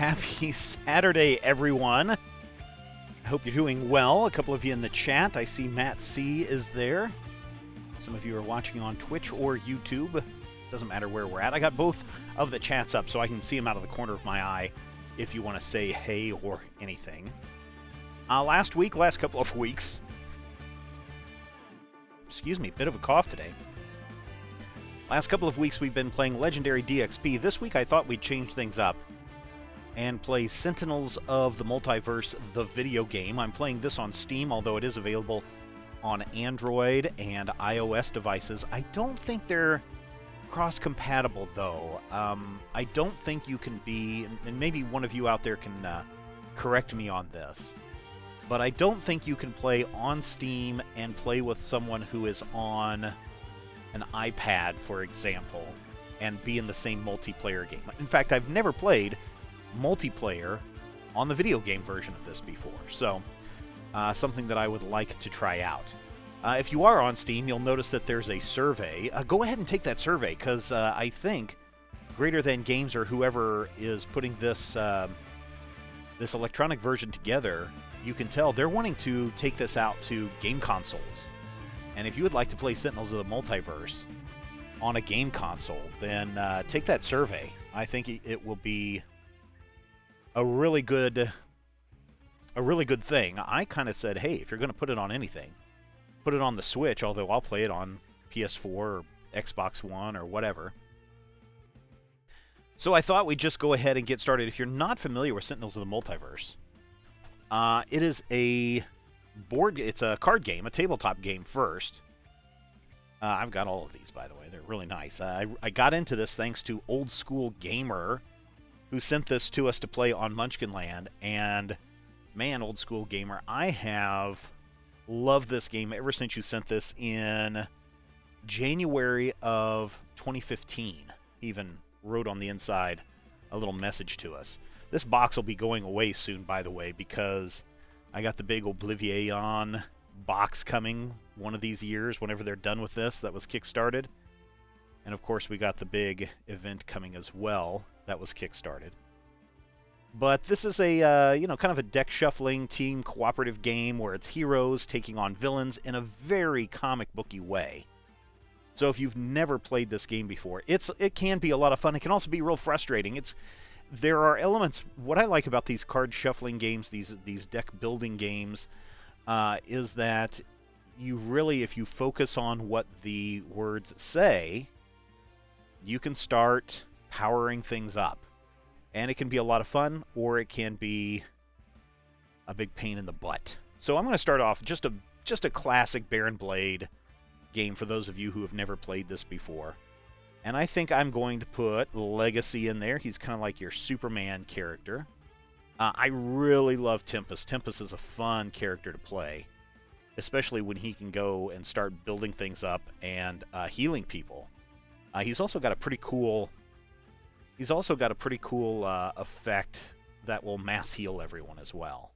Happy Saturday, everyone. I hope you're doing well. A couple of you in the chat. I see Matt C. is there. Some of you are watching on Twitch or YouTube. Doesn't matter where we're at. I got both of the chats up so I can see them out of the corner of my eye if you want to say hey or anything. Last couple of weeks, excuse me, bit of a cough today. Last couple of weeks we've been playing Legendary DXP. This week I thought we'd change things up and play Sentinels of the Multiverse, the video game. I'm playing this on Steam, although it is available on Android and iOS devices. I don't think they're cross-compatible, though. I don't think you can be, and maybe one of you out there can correct me on this, but I don't think you can play on Steam and play with someone who is on an iPad, for example, and be in the same multiplayer game. In fact, I've never played multiplayer on the video game version of this before, so something that I would like to try out. If you are on Steam, you'll notice that there's a survey. Go ahead and take that survey, because I think Greater Than Games, or whoever is putting this this electronic version together, you can tell they're wanting to take this out to game consoles. And if you would like to play Sentinels of the Multiverse on a game console, then take that survey. I think it will be a really good thing. I kind of said, hey, if you're going to put it on anything, put it on the Switch, although I'll play it on PS4 or Xbox One or whatever. So I thought we'd just go ahead and get started. If you're not familiar with Sentinels of the Multiverse, it is it's a card game, a tabletop game first. I've got all of these, by the way. They're really nice. I got into this thanks to Old School Gamer, who sent this to us to play on Munchkinland. And, man, Old School Gamer, I have loved this game ever since you sent this in January of 2015. He even wrote on the inside a little message to us. This box will be going away soon, by the way, because I got the big Oblivion box coming one of these years whenever they're done with this. That was kickstarted. And of course we got the big event coming as well. That was kickstarted. But this is a kind of a deck shuffling team cooperative game where it's heroes taking on villains in a very comic booky way. So if you've never played this game before, it can be a lot of fun. It can also be real frustrating. There are elements. What I like about these card shuffling games, these deck building games, is that you really, if you focus on what the words say, you can start powering things up. And it can be a lot of fun, or it can be a big pain in the butt. So I'm going to start off just a classic Baron Blade game for those of you who have never played this before. And I think I'm going to put Legacy in there. He's kind of like your Superman character. I really love Tempest. Tempest is a fun character to play, especially when he can go and start building things up and healing people. He's also got a pretty cool effect that will mass heal everyone as well.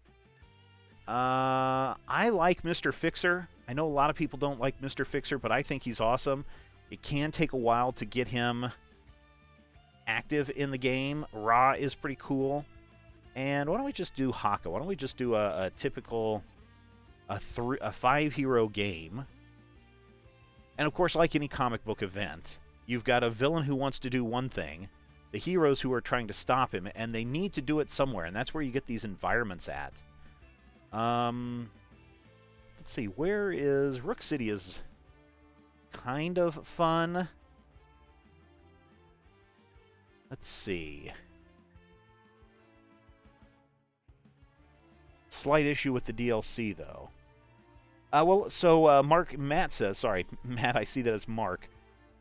I like Mr. Fixer. I know a lot of people don't like Mr. Fixer, but I think he's awesome. It can take a while to get him active in the game. Ra is pretty cool. And why don't we just do Haka? Why don't we just do a typical 5-hero game? And of course, like any comic book event, you've got a villain who wants to do one thing, the heroes who are trying to stop him, and they need to do it somewhere, and that's where you get these environments at. Let's see, where is... Rook City is kind of fun. Let's see. Slight issue with the DLC, though. Matt says, sorry, Matt, I see that as Mark.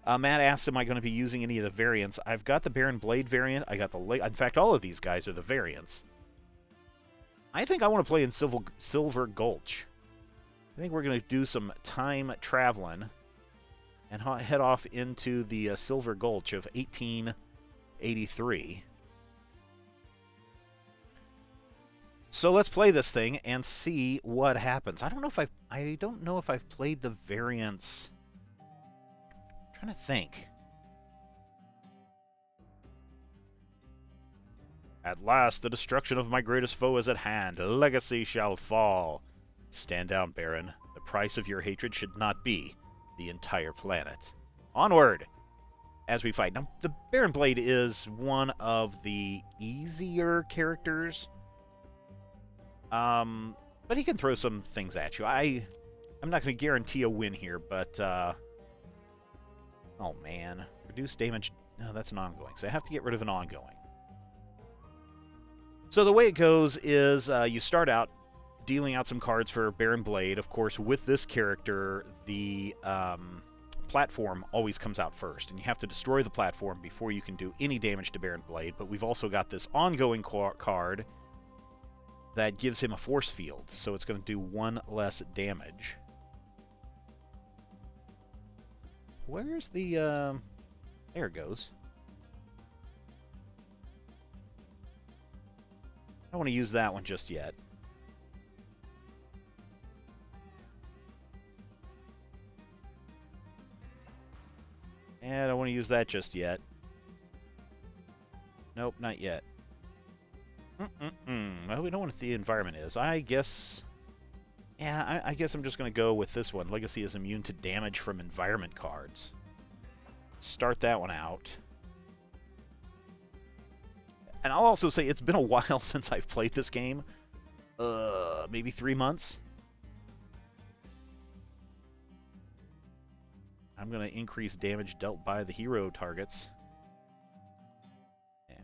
Matt asked, am I going to be using any of the variants? I've got the Baron Blade variant. I got in fact, all of these guys are the variants. I think I want to play in Silver Gulch. I think we're going to do some time traveling and head off into the Silver Gulch of 1883. So let's play this thing and see what happens. I don't know if I've played the variants. I'm trying to think. At last, the destruction of my greatest foe is at hand. Legacy shall fall. Stand down, Baron. The price of your hatred should not be the entire planet. Onward! As we fight. Now, the Baron Blade is one of the easier characters. But he can throw some things at you. I'm not going to guarantee a win here, but, oh, man. Reduce damage. No, that's an ongoing, so I have to get rid of an ongoing. So the way it goes is you start out dealing out some cards for Baron Blade. Of course, with this character, the platform always comes out first, and you have to destroy the platform before you can do any damage to Baron Blade. But we've also got this ongoing card that gives him a force field, so it's going to do 1 less damage. Where's the... there it goes. I don't want to use that one just yet. And I don't want to use that just yet. Nope, not yet. Well, we know what the environment is. I guess... Yeah, I guess I'm just going to go with this one. Legacy is immune to damage from environment cards. Start that one out. And I'll also say it's been a while since I've played this game. Maybe 3 months. I'm going to increase damage dealt by the hero targets. Yeah.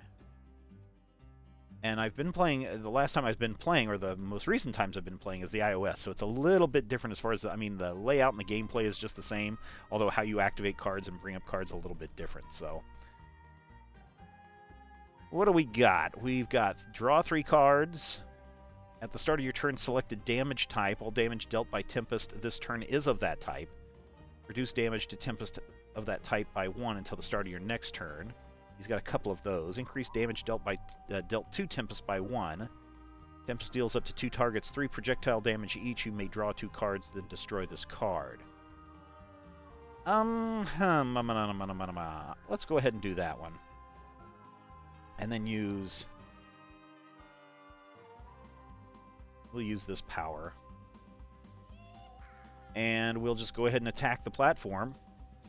And I've been playing, the last time I've been playing, or the most recent times I've been playing, is the iOS. So it's a little bit different as far as, I mean, the layout and the gameplay is just the same, although how you activate cards and bring up cards is a little bit different, so. What do we got? We've got draw 3 cards. At the start of your turn, select a damage type. All damage dealt by Tempest this turn is of that type. Reduce damage to Tempest of that type by 1 until the start of your next turn. He's got a couple of those. Increase damage dealt to Tempest by 1. Tempest deals up to 2 targets 3 projectile damage each. You may draw 2 cards, then destroy this card. Let's go ahead and do that one. And then use... We'll use this power. And we'll just go ahead and attack the platform.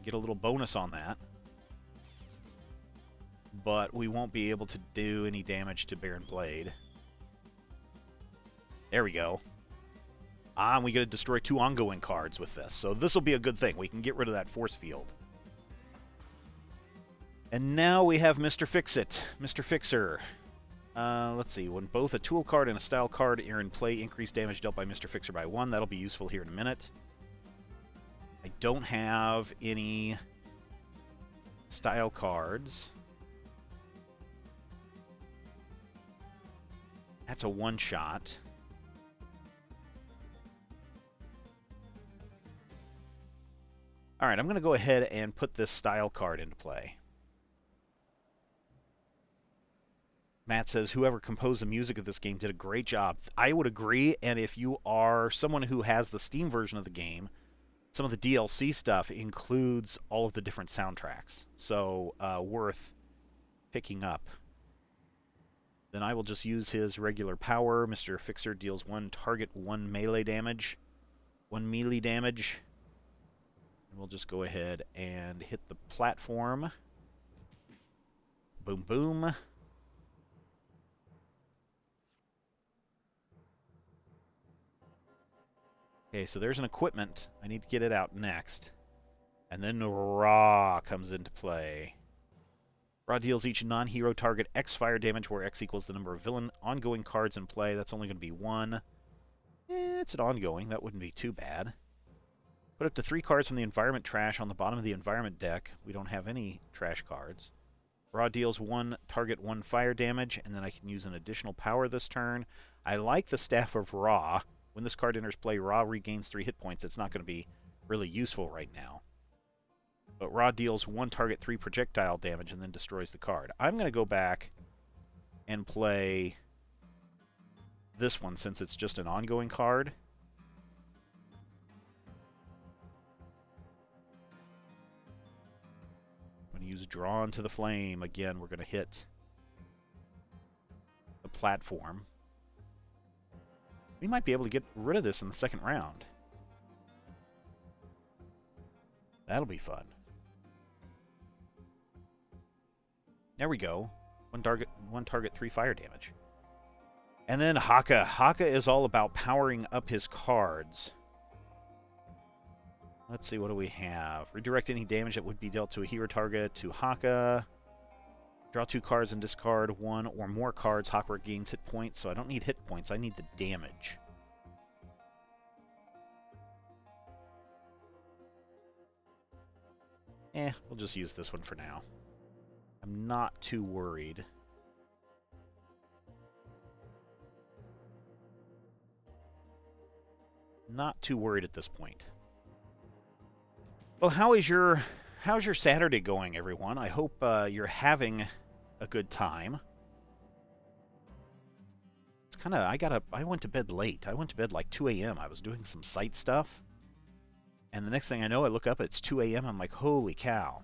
Get a little bonus on that. But we won't be able to do any damage to Baron Blade. There we go. And we get to destroy 2 ongoing cards with this. So this will be a good thing. We can get rid of that force field. And now we have Mr. Fix-It. Mr. Fixer. Let's see. When both a tool card and a style card are in play, increase damage dealt by Mr. Fixer by 1. That'll be useful here in a minute. I don't have any style cards. That's a one-shot. Alright, I'm going to go ahead and put this style card into play. Matt says, whoever composed the music of this game did a great job. I would agree, and if you are someone who has the Steam version of the game, some of the DLC stuff includes all of the different soundtracks. So, worth picking up. Then I will just use his regular power. Mr. Fixer deals 1 target, 1 melee damage. 1 melee damage. And we'll just go ahead and hit the platform. Boom, boom. Okay, so there's an equipment. I need to get it out next. And then Ra comes into play. Ra deals each non-hero target X fire damage, where X equals the number of villain ongoing cards in play. That's only going to be 1. It's an ongoing. That wouldn't be too bad. Put up to 3 cards from the environment trash on the bottom of the environment deck. We don't have any trash cards. Ra deals 1 target, 1 fire damage, and then I can use an additional power this turn. I like the Staff of Ra. When this card enters play, Ra regains 3 hit points. It's not going to be really useful right now. But Ra deals 1 target, 3 projectile damage, and then destroys the card. I'm going to go back and play this one, since it's just an ongoing card. I'm going to use Drawn to the Flame. Again, we're going to hit platform. We might be able to get rid of this in the second round. That'll be fun. There we go. One target, 3 fire damage. And then Haka. Haka is all about powering up his cards. Let's see, what do we have? Redirect any damage that would be dealt to a hero target to Haka. Draw 2 cards and discard 1 or more cards. Haka gains hit points, so I don't need hit points. I need the damage. We'll just use this one for now. I'm not too worried. Not too worried at this point. Well, how's your Saturday going, everyone? I hope you're having a good time. It's kind of, I went to bed late. I went to bed like 2 a.m. I was doing some site stuff. And the next thing I know, I look up, it's 2 a.m. I'm like, holy cow.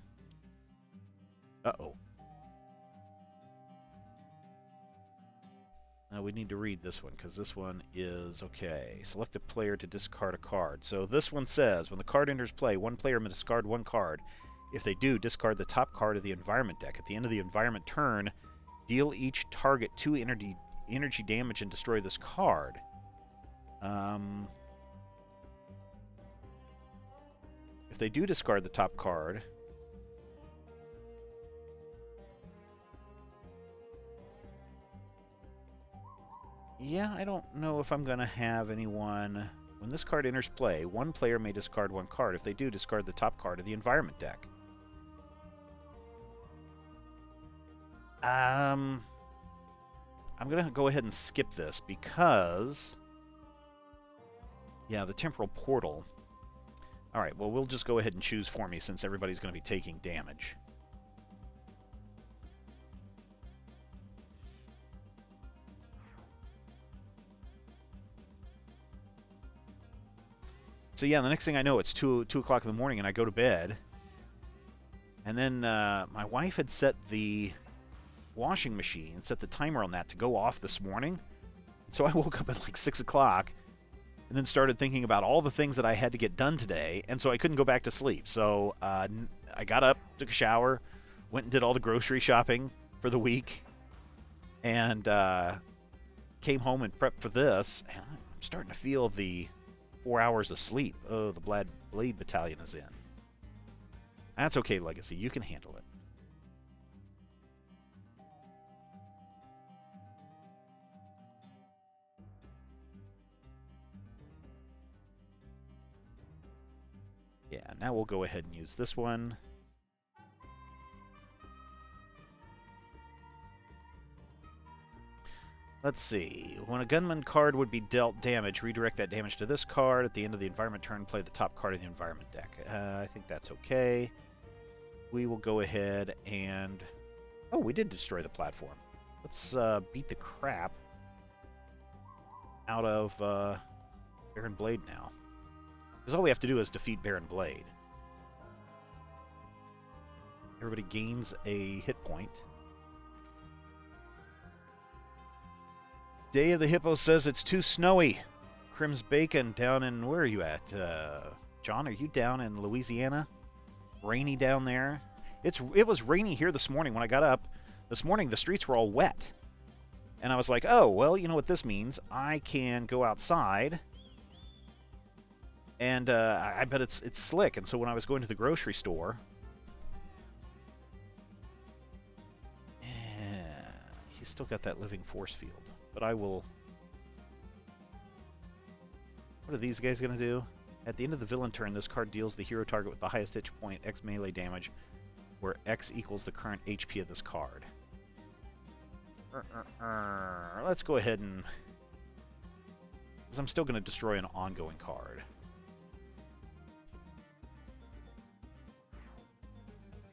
Uh-oh. Now we need to read this one, because this one is, okay, select a player to discard a card. So this one says, when the card enters play, one player may discard 1 card. If they do, discard the top card of the environment deck. At the end of the environment turn, deal each target 2 energy damage and destroy this card. If they do discard the top card... Yeah, I don't know if I'm going to have anyone... When this card enters play, one player may discard 1 card. If they do, discard the top card of the environment deck. I'm going to go ahead and skip this because... Yeah, the temporal portal. Alright, well, we'll just go ahead and choose for me since everybody's going to be taking damage. So yeah, the next thing I know, it's 2 o'clock in the morning and I go to bed. And then my wife had set the washing machine, set the timer on that to go off this morning. So I woke up at like 6 o'clock and then started thinking about all the things that I had to get done today. And so I couldn't go back to sleep. So I got up, took a shower, went and did all the grocery shopping for the week. And came home and prepped for this. And I'm starting to feel the 4 hours of sleep. Oh, the Blade Battalion is in. That's okay, Legacy. You can handle it. Yeah, now we'll go ahead and use this one. Let's see. When a gunman card would be dealt damage, redirect that damage to this card. At the end of the environment turn, play the top card of the environment deck. I think that's okay. We will go ahead and... Oh, we did destroy the platform. Let's beat the crap out of Baron Blade now. Because all we have to do is defeat Baron Blade. Everybody gains a hit point. Day of the Hippo says it's too snowy. Crim's Bacon down in... Where are you at? John, are you down in Louisiana? Rainy down there? It was rainy here this morning when I got up. This morning the streets were all wet. And I was like, oh, well, you know what this means. I can go outside. And I bet it's slick. And so when I was going to the grocery store... Yeah, he's still got that living force field. But I will... What are these guys going to do? At the end of the villain turn, this card deals the hero target with the highest hit point X melee damage, where X equals the current HP of this card. Let's go ahead and... Because I'm still going to destroy an ongoing card.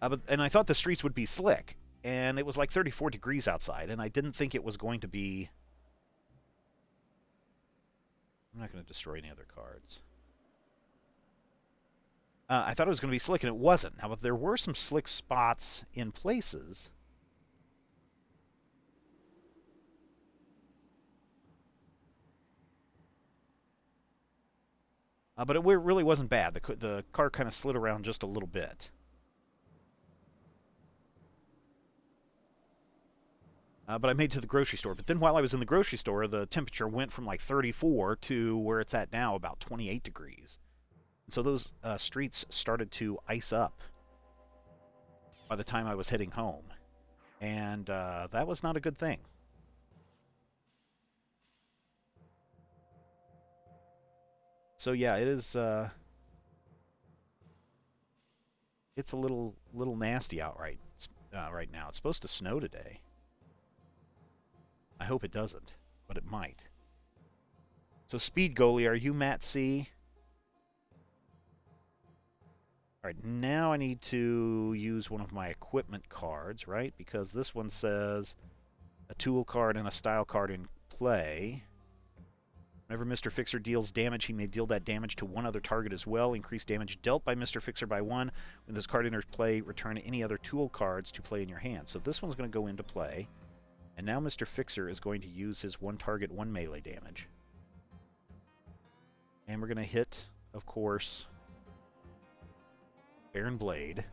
And I thought the streets would be slick. And it was like 34 degrees outside, and I didn't think it was going to be... I'm not going to destroy any other cards. I thought it was going to be slick, and it wasn't. Now, but there were some slick spots in places. But it really wasn't bad. The car kind of slid around just a little bit. But I made it to the grocery store. But then while I was in the grocery store, the temperature went from like 34 to where it's at now, about 28 degrees. And so those streets started to ice up by the time I was heading home. And that was not a good thing. So yeah, it is. It's a little nasty out right now. It's supposed to snow today. I hope it doesn't, but it might. So speed goalie, are you Matt C? All right, now I need to use one of my equipment cards, right? Because this one says a tool card and a style card in play. Whenever Mr. Fixer deals damage, he may deal that damage to one other target as well. Increase damage dealt by Mr. Fixer by 1. When this card enters play, return any other tool cards to play in your hand. So this one's going to go into play. And now Mr. Fixer is going to use his 1 target, 1 melee damage. And we're going to hit, of course, Iron Blade.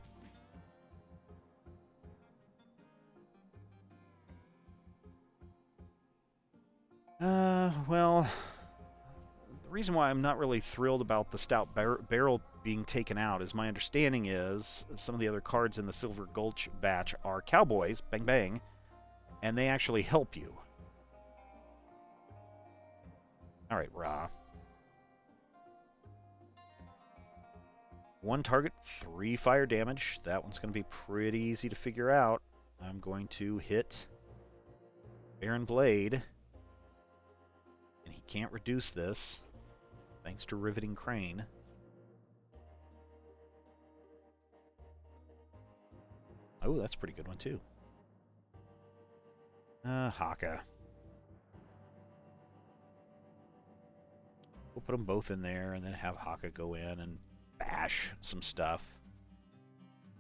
Well, the reason why I'm not really thrilled about the stout barrel being taken out is my understanding is some of the other cards in the Silver Gulch batch are cowboys, bang bang, and they actually help you. All right, Ra. 1 target, 3 fire damage. That one's going to be pretty easy to figure out. I'm going to hit Baron Blade. And he can't reduce this, thanks to Riveting Crane. Oh, that's a pretty good one, too. Haka. We'll put them both in there and then have Haka go in and bash some stuff.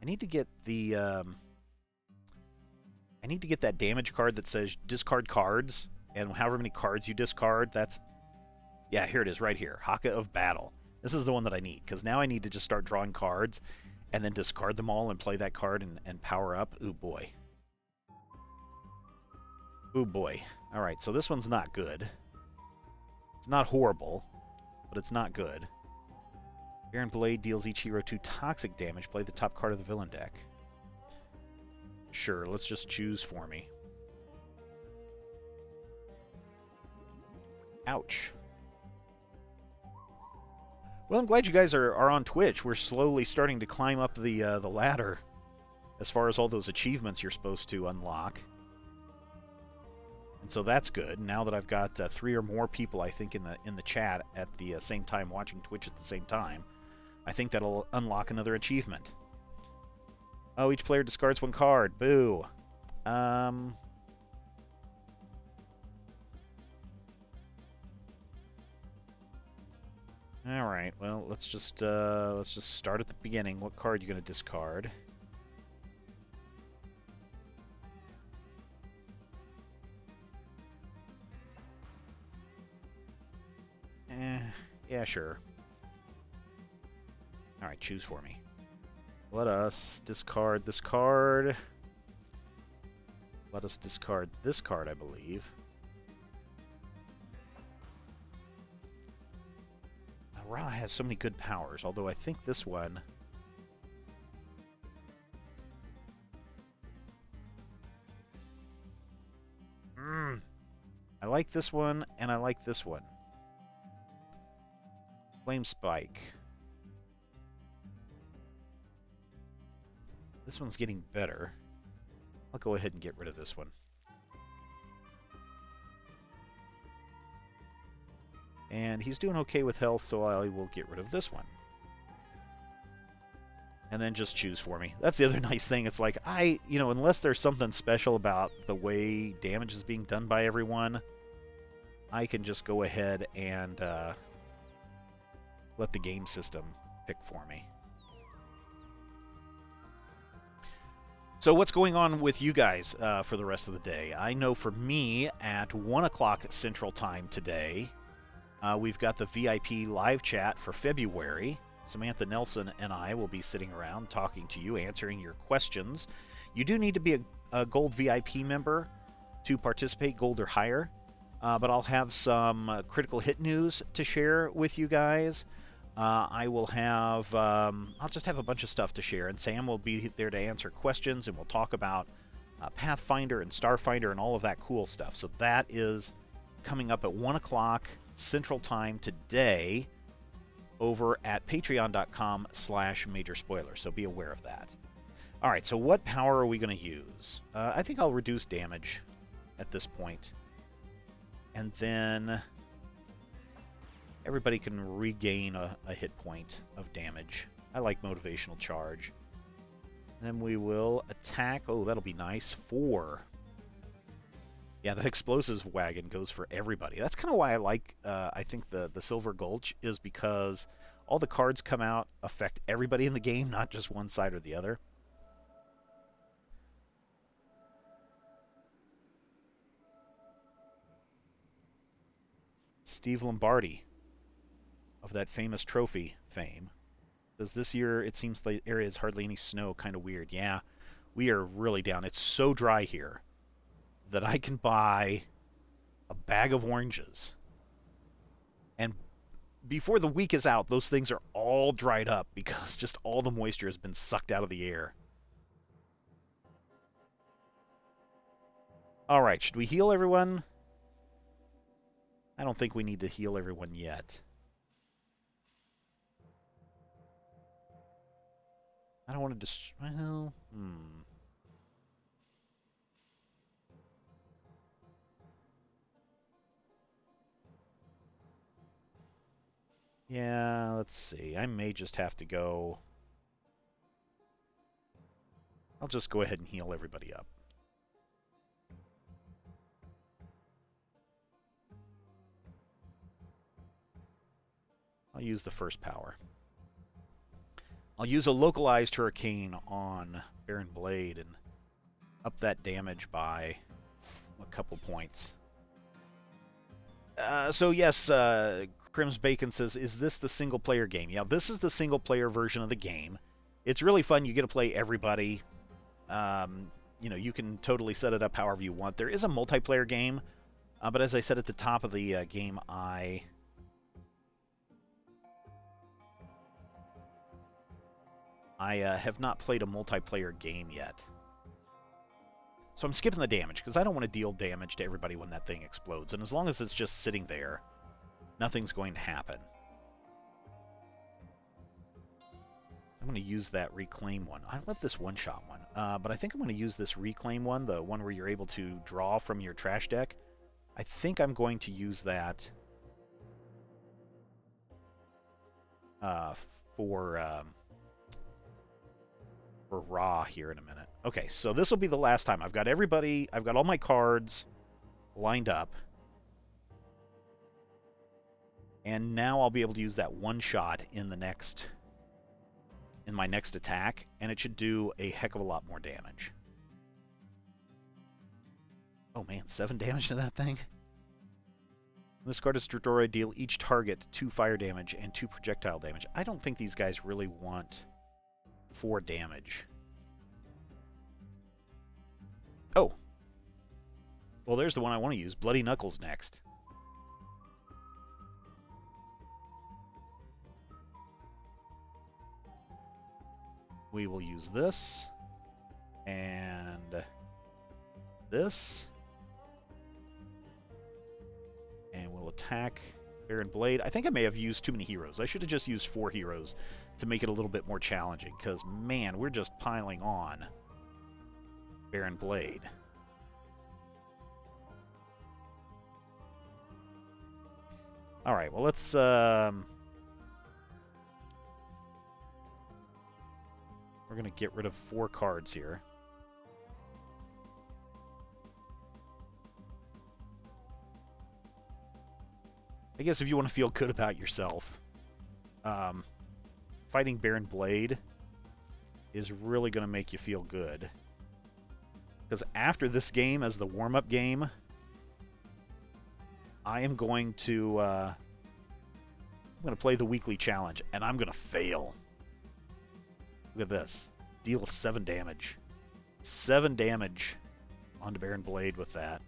I need to get the I need to get that damage card that says discard cards, and however many cards you discard, that's... Yeah, here it is, right here. Haka of Battle. This is the one that I need, because now I need to just start drawing cards and then discard them all and play that card and power up. Ooh, boy. Ooh, boy. Alright, so this one's not good. It's not horrible, but it's not good. Baron Blade deals each hero 2 toxic damage. Play the top card of the villain deck. Sure, let's just choose for me. Ouch. Well, I'm glad you guys are on Twitch. We're slowly starting to climb up the ladder as far as all those achievements you're supposed to unlock. And so that's good. Now that I've got 3 or more people, I think, in the chat at the same time, watching Twitch at the same time, I think that'll unlock another achievement. Oh, each player discards 1 card. Boo. All right. Well, let's just start at the beginning. What card are you going to discard? Yeah, sure. All right, choose for me. Let us discard this card. Let us discard this card, I believe. Ra has so many good powers, although I think this one... I like this one, and I like this one. Flame Spike. This one's getting better. I'll go ahead and get rid of this one. And he's doing okay with health, so I will get rid of this one. And then just choose for me. That's the other nice thing. It's like, unless there's something special about the way damage is being done by everyone, I can just go ahead and let the game system pick for me. So what's going on with you guys for the rest of the day? I know for me, at 1 o'clock Central Time today, We've got the VIP live chat for February. Samantha Nelson and I will be sitting around talking to you, answering your questions. You do need to be a Gold VIP member to participate, Gold or higher. But I'll have some critical hit news to share with you guys. I'll just have a bunch of stuff to share, and Sam will be there to answer questions, and we'll talk about Pathfinder and Starfinder and all of that cool stuff. So that is coming up at 1 o'clock Central Time today over at patreon.com/Major Spoilers, so be aware of that. All right, so what power are we going to use? I think I'll reduce damage at this point. And then everybody can regain a hit point of damage. I like motivational charge. Then we will attack. Oh, that'll be nice. 4. Yeah, that explosives wagon goes for everybody. That's kind of why I like, I think, the Silver Gulch, is because all the cards come out, affect everybody in the game, not just one side or the other. Steve Lombardi of that famous trophy fame says, this year it seems the area has hardly any snow, kind of weird. Yeah, we are really down. It's so dry here that I can buy a bag of oranges, and before the week is out, those things are all dried up because just all the moisture has been sucked out of the air. All right, should we heal everyone? I don't think we need to heal everyone yet. I don't want to well, Yeah, let's see. I may just have to go. I'll just go ahead and heal everybody up. I'll use the first power. I'll use a localized hurricane on Baron Blade and up that damage by a couple points. So yes, Crims Bacon says, is this the single-player game? Yeah, this is the single-player version of the game. It's really fun. You get to play everybody. You know, you can totally set it up however you want. There is a multiplayer game, but as I said at the top of the game, I have not played a multiplayer game yet. So I'm skipping the damage, because I don't want to deal damage to everybody when that thing explodes. And as long as it's just sitting there, nothing's going to happen. I'm going to use that Reclaim one. I love this one-shot one. But I think I'm going to use this Reclaim one, the one where you're able to draw from your trash deck. I think I'm going to use that for Raw here in a minute. Okay, so this will be the last time. I've got everybody, I've got all my cards lined up. And now I'll be able to use that one shot in my next attack, and it should do a heck of a lot more damage. Oh man, 7 damage to that thing? When this card is destroyed, deal each target 2 fire damage and 2 projectile damage. I don't think these guys really want 4 damage. Oh. Well, there's the one I want to use. Bloody Knuckles next. We will use this. And this. And we'll attack Baron Blade. I think I may have used too many heroes. I should have just used 4 heroes to make it a little bit more challenging, because, man, we're just piling on Baron Blade. All right, well, let's... we're going to get rid of 4 cards here. I guess if you want to feel good about yourself, fighting Baron Blade is really going to make you feel good. Because after this game, as the warm-up game, I am going to I'm going to play the weekly challenge, and I'm going to fail. Look at this. Deal 7 damage. 7 damage onto Baron Blade with that.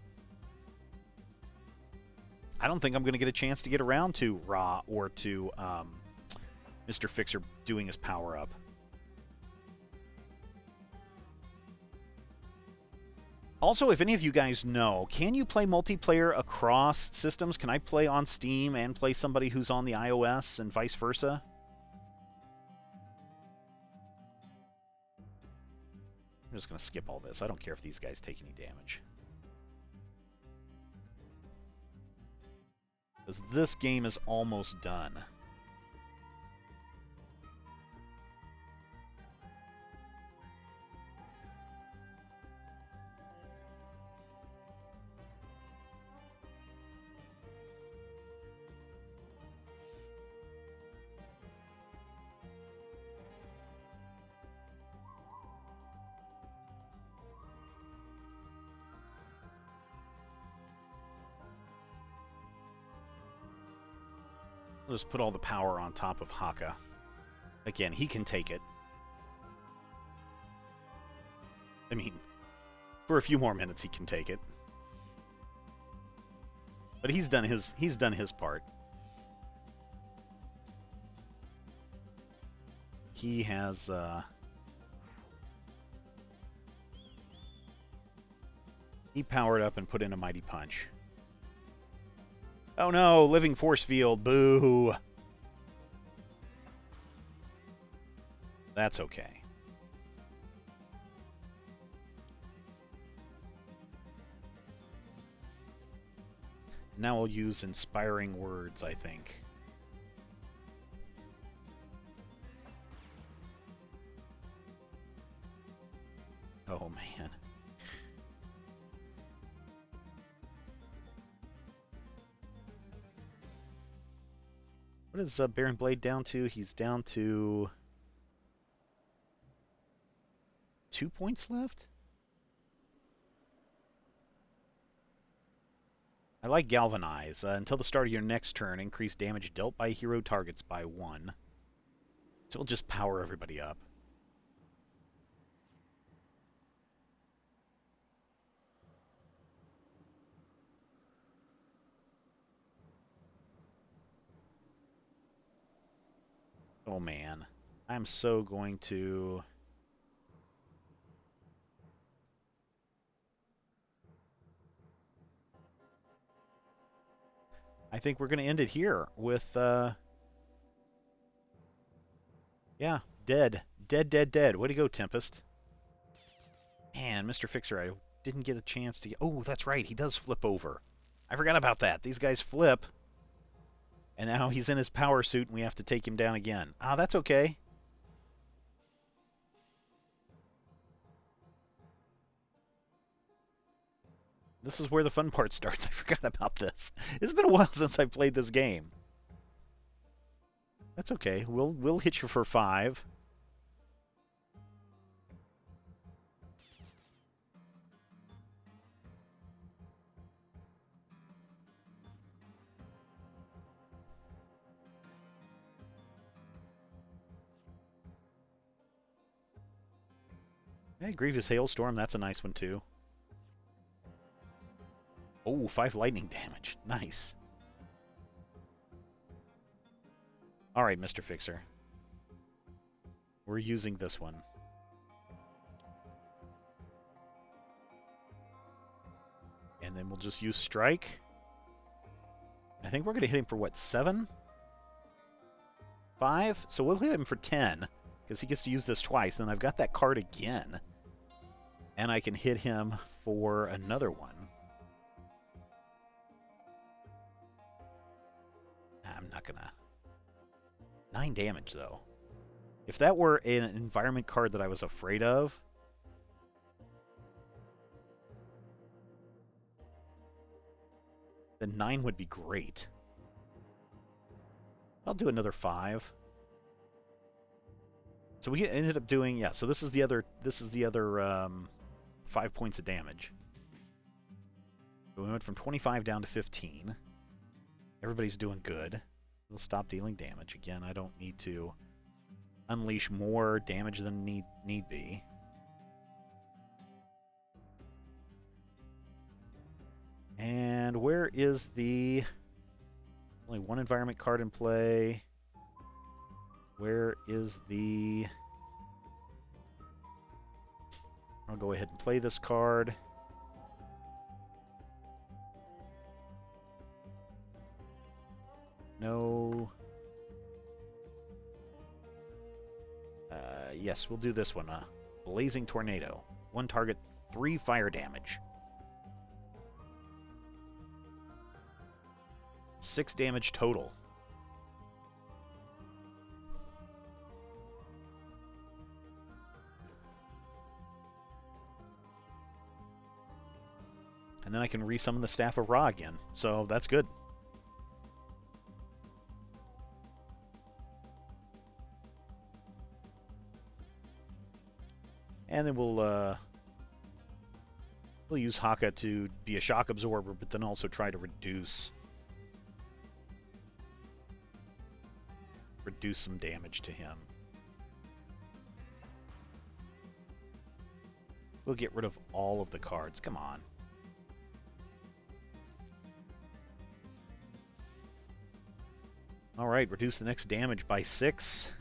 I don't think I'm going to get a chance to get around to Ra or to Mr. Fixer doing his power-up. Also, if any of you guys know, can you play multiplayer across systems? Can I play on Steam and play somebody who's on the iOS and vice versa? I'm just going to skip all this. I don't care if these guys take any damage. Because this game is almost done. We'll just put all the power on top of Haka. Again, he can take it. I mean, for a few more minutes he can take it. But he's done his part. He has he powered up and put in a mighty punch. Oh no, living force field, boo. That's okay. Now we'll use inspiring words, I think. Oh man. What is Baron Blade down to? He's down to 2 points left? I like Galvanize. Until the start of your next turn, increase damage dealt by hero targets by 1. So it'll just power everybody up. Oh man, I'm so going to... I think we're going to end it here with, yeah, dead. Dead, dead, dead. Way to go, Tempest. Man, Mr. Fixer, I didn't get a chance to get... Oh, that's right, he does flip over. I forgot about that. These guys flip. And now he's in his power suit, and we have to take him down again. Ah, that's okay. This is where the fun part starts. I forgot about this. It's been a while since I played this game. That's okay. We'll hit you for 5. Hey, Grievous Hailstorm, that's a nice one too. Oh, 5 lightning damage. Nice. Alright, Mr. Fixer. We're using this one. And then we'll just use Strike. I think we're going to hit him for, what, 7? 5? So we'll hit him for 10, because he gets to use this twice. Then I've got that card again. And I can hit him for another one. I'm not going to... 9 damage, though. If that were an environment card that I was afraid of... then 9 would be great. I'll do another 5. So we ended up doing... yeah, so this is the other 5 points of damage. So we went from 25 down to 15. Everybody's doing good. It'll stop dealing damage. Again, I don't need to unleash more damage than need be. And where is the... Only one environment card in play. Where is the... I'll go ahead and play this card. No. Yes, we'll do this one. Blazing Tornado. One target, 3 fire damage. 6 damage total. And then I can resummon the Staff of Ra again, so that's good. And then we'll use Haka to be a shock absorber, but then also try to reduce some damage to him. We'll get rid of all of the cards. Come on. All right, reduce the next damage by 6.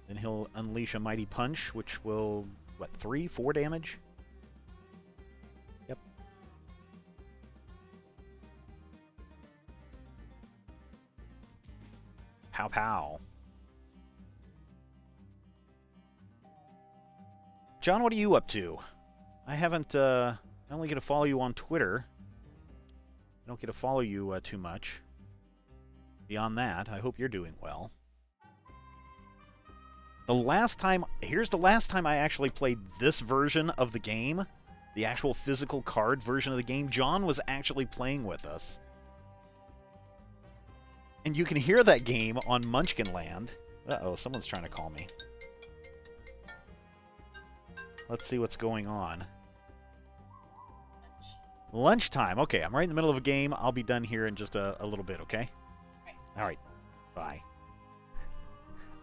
Then he'll unleash a Mighty Punch, which will, what, 3, 4 damage? Yep. Pow pow. John, what are you up to? I haven't, I only get to follow you on Twitter. I don't get to follow you too much. Beyond that, I hope you're doing well. Here's the last time I actually played this version of the game, the actual physical card version of the game. John was actually playing with us. And you can hear that game on Munchkinland. Uh-oh, someone's trying to call me. Let's see what's going on. Lunchtime. Okay, I'm right in the middle of a game. I'll be done here in just a little bit, okay? All right. Bye.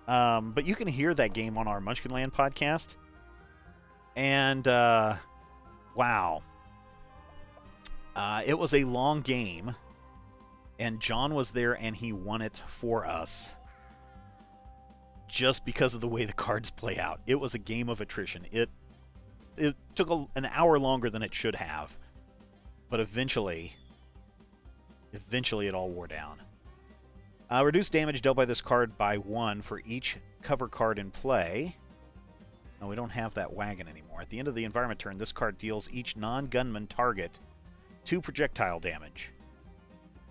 But you can hear that game on our Munchkinland podcast. And, wow. It was a long game. And John was there, and he won it for us. Just because of the way the cards play out. It was a game of attrition. It took an hour longer than it should have. But eventually it all wore down. Reduce damage dealt by this card by 1 for each cover card in play. No, we don't have that wagon anymore. At the end of the environment turn, this card deals each non-gunman target 2 projectile damage.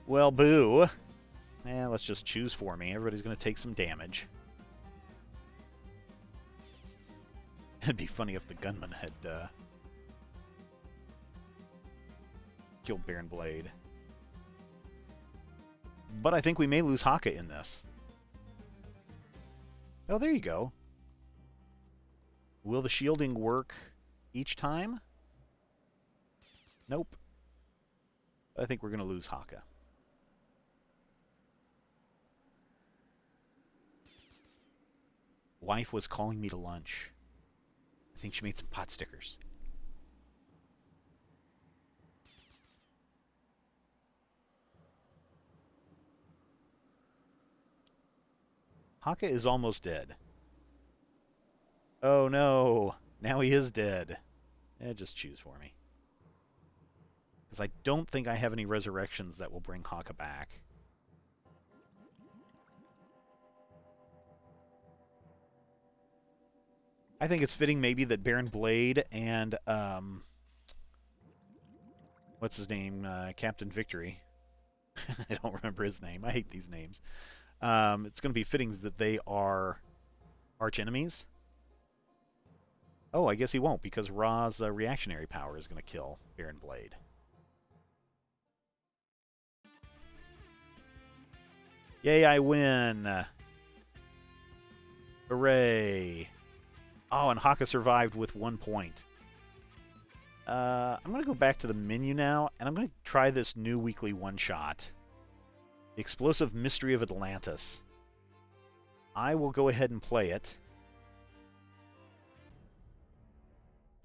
Well, boo. Let's just choose for me. Everybody's going to take some damage. It'd be funny if the gunman had killed Baron Blade. But I think we may lose Haka in this. Oh, there you go. Will the shielding work each time? Nope. I think we're going to lose Haka. Wife was calling me to lunch. I think she made some pot stickers. Haka is almost dead. Oh no, now he is dead. Just choose for me. Because I don't think I have any resurrections that will bring Haka back. I think it's fitting maybe that Baron Blade and, what's his name? Captain Victory. I don't remember his name. I hate these names. It's going to be fitting that they are arch enemies. Oh, I guess he won't, because Ra's reactionary power is going to kill Baron Blade. Yay, I win! Hooray! Oh, and Haka survived with 1 point. I'm going to go back to the menu now, and I'm going to try this new weekly one-shot. The Explosive Mystery of Atlantis. I will go ahead and play it.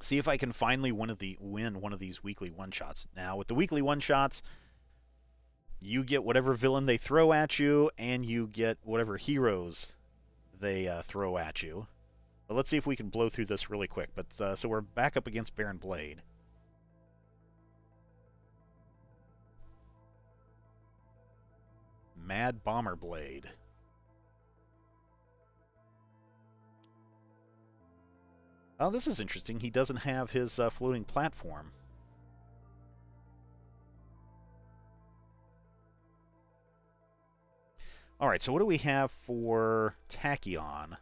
See if I can finally win one of these weekly one-shots. Now, with the weekly one-shots, you get whatever villain they throw at you, and you get whatever heroes they throw at you. But let's see if we can blow through this really quick. But so we're back up against Baron Blade. Mad Bomber Blade. Oh, this is interesting. He doesn't have his floating platform. Alright, so what do we have for Tachyon?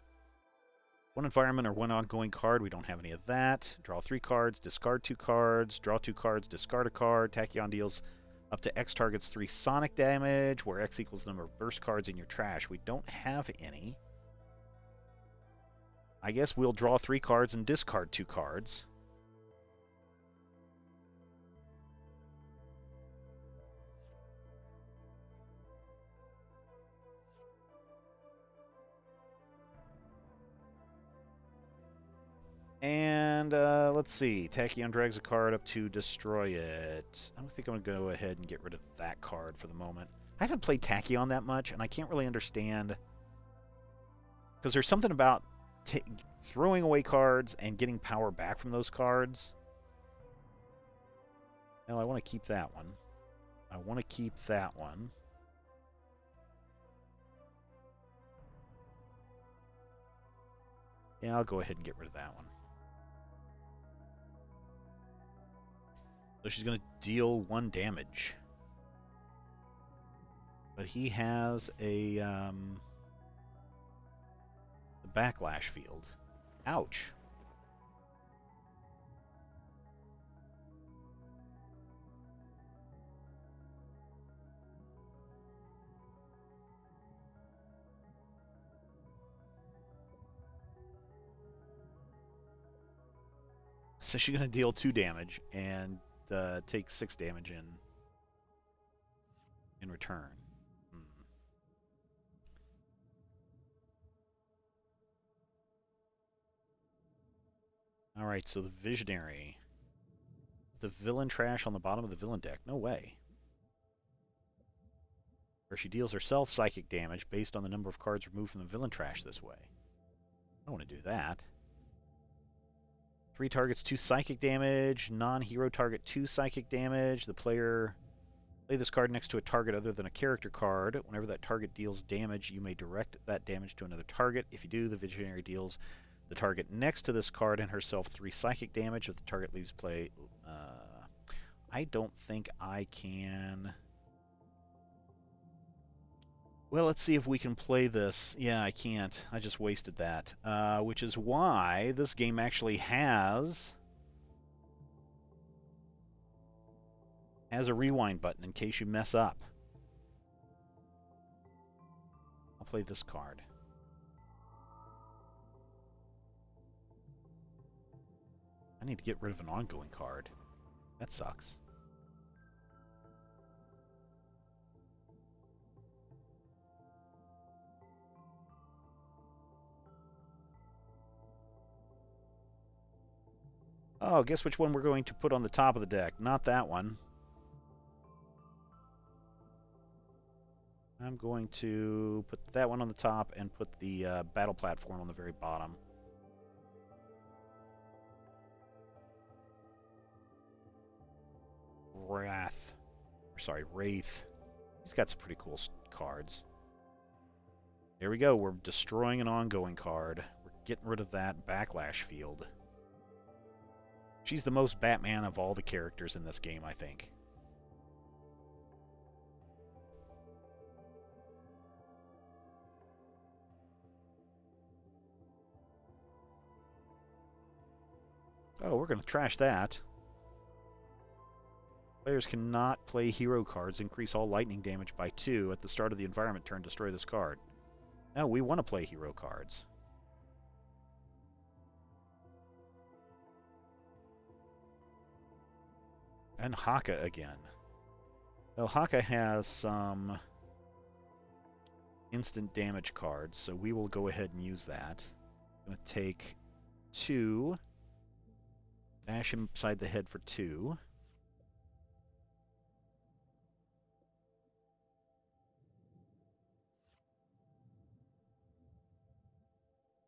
One environment or one ongoing card. We don't have any of that. Draw 3 cards, discard 2 cards, draw 2 cards, discard a card. Tachyon deals up to X targets 3 sonic damage, where X equals the number of burst cards in your trash. We don't have any. I guess we'll draw 3 cards and discard 2 cards. And let's see. Tachyon drags a card up to destroy it. I don't think I'm going to go ahead and get rid of that card for the moment. I haven't played Tachyon that much, and I can't really understand. Because there's something about throwing away cards and getting power back from those cards. Well, I want to keep that one. I want to keep that one. Yeah, I'll go ahead and get rid of that one. So she's going to deal 1 damage. But he has a backlash field. Ouch. So she's going to deal 2 damage and take 6 damage in return. Alright, so the Visionary. The villain trash on the bottom of the villain deck. No way. Where she deals herself psychic damage based on the number of cards removed from the villain trash this way. I don't want to do that. 3 targets, 2 psychic damage. Non-hero target, 2 psychic damage. The player play this card next to a target other than a character card. Whenever that target deals damage, you may direct that damage to another target. If you do, the Visionary deals the target next to this card and herself 3 psychic damage. If the target leaves play, I don't think I can. Well, let's see if we can play this. Yeah, I can't. I just wasted that. Which is why this game actually has a rewind button in case you mess up. I'll play this card. I need to get rid of an ongoing card. That sucks. Oh, guess which one we're going to put on the top of the deck. Not that one. I'm going to put that one on the top and put the battle platform on the very bottom. Wraith. He's got some pretty cool cards. There we go. We're destroying an ongoing card. We're getting rid of that backlash field. She's the most Batman of all the characters in this game, I think. Oh, we're going to trash that. Players cannot play hero cards. Increase all lightning damage by 2 at the start of the environment turn. Destroy this card. No, we want to play hero cards. And Haka again. Well, Haka has some instant damage cards, so we will go ahead and use that. I'm going to take 2, bash him upside the head for 2.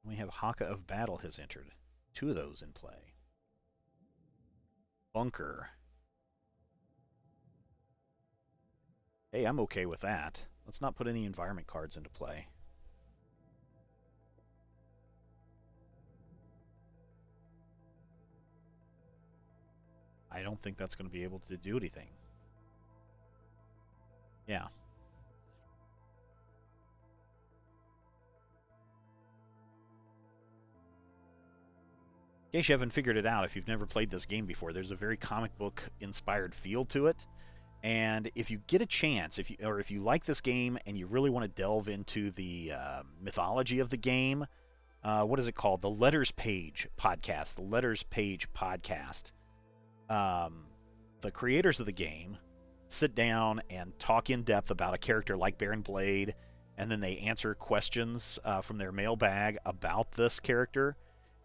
We have Haka of Battle has entered. 2 of those in play. Bunker. Hey, I'm okay with that. Let's not put any environment cards into play. I don't think that's going to be able to do anything. Yeah. In case you haven't figured it out, if you've never played this game before, there's a very comic book inspired feel to it. And if you get a chance, if you like this game and you really want to delve into the mythology of the game, what is it called? The Letters Page podcast. The Letters Page podcast. The creators of the game sit down and talk in depth about a character like Baron Blade, and then they answer questions from their mailbag about this character.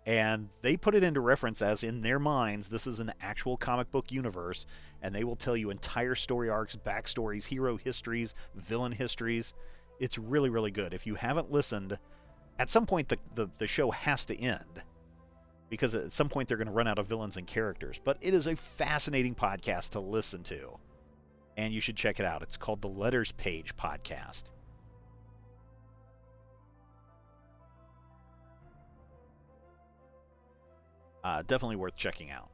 And they put it into reference as, in their minds, this is an actual comic book universe, and they will tell you entire story arcs, backstories, hero histories, villain histories. It's really, really good. If you haven't listened, at some point the show has to end, because at some point they're going to run out of villains and characters. But it is a fascinating podcast to listen to, and you should check it out. It's called the Letters Page Podcast. Definitely worth checking out.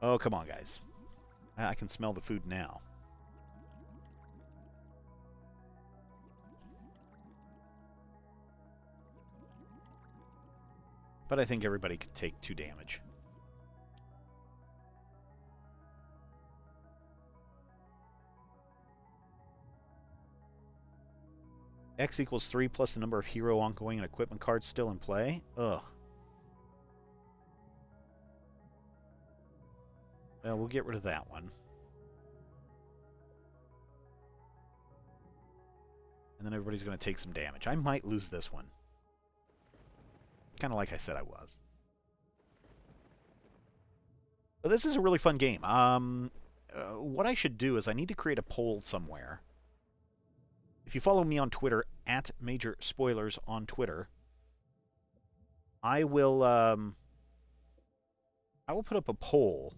Oh, come on, guys. I can smell the food now. But I think everybody can take 2 damage. X equals 3 plus the number of hero, ongoing, and equipment cards still in play. Ugh. Well, we'll get rid of that one. And then everybody's going to take some damage. I might lose this one. Kind of like I said I was. But this is a really fun game. What I should do is I need to create a poll somewhere. If you follow me on Twitter, at Major Spoilers on Twitter, I will put up a poll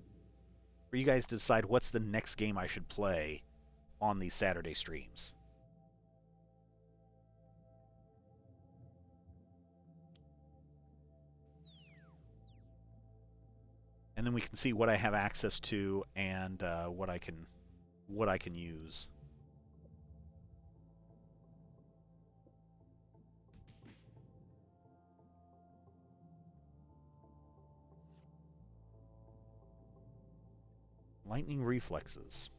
for you guys to decide what's the next game I should play on these Saturday streams. And then we can see what I have access to and what I can use. Lightning reflexes.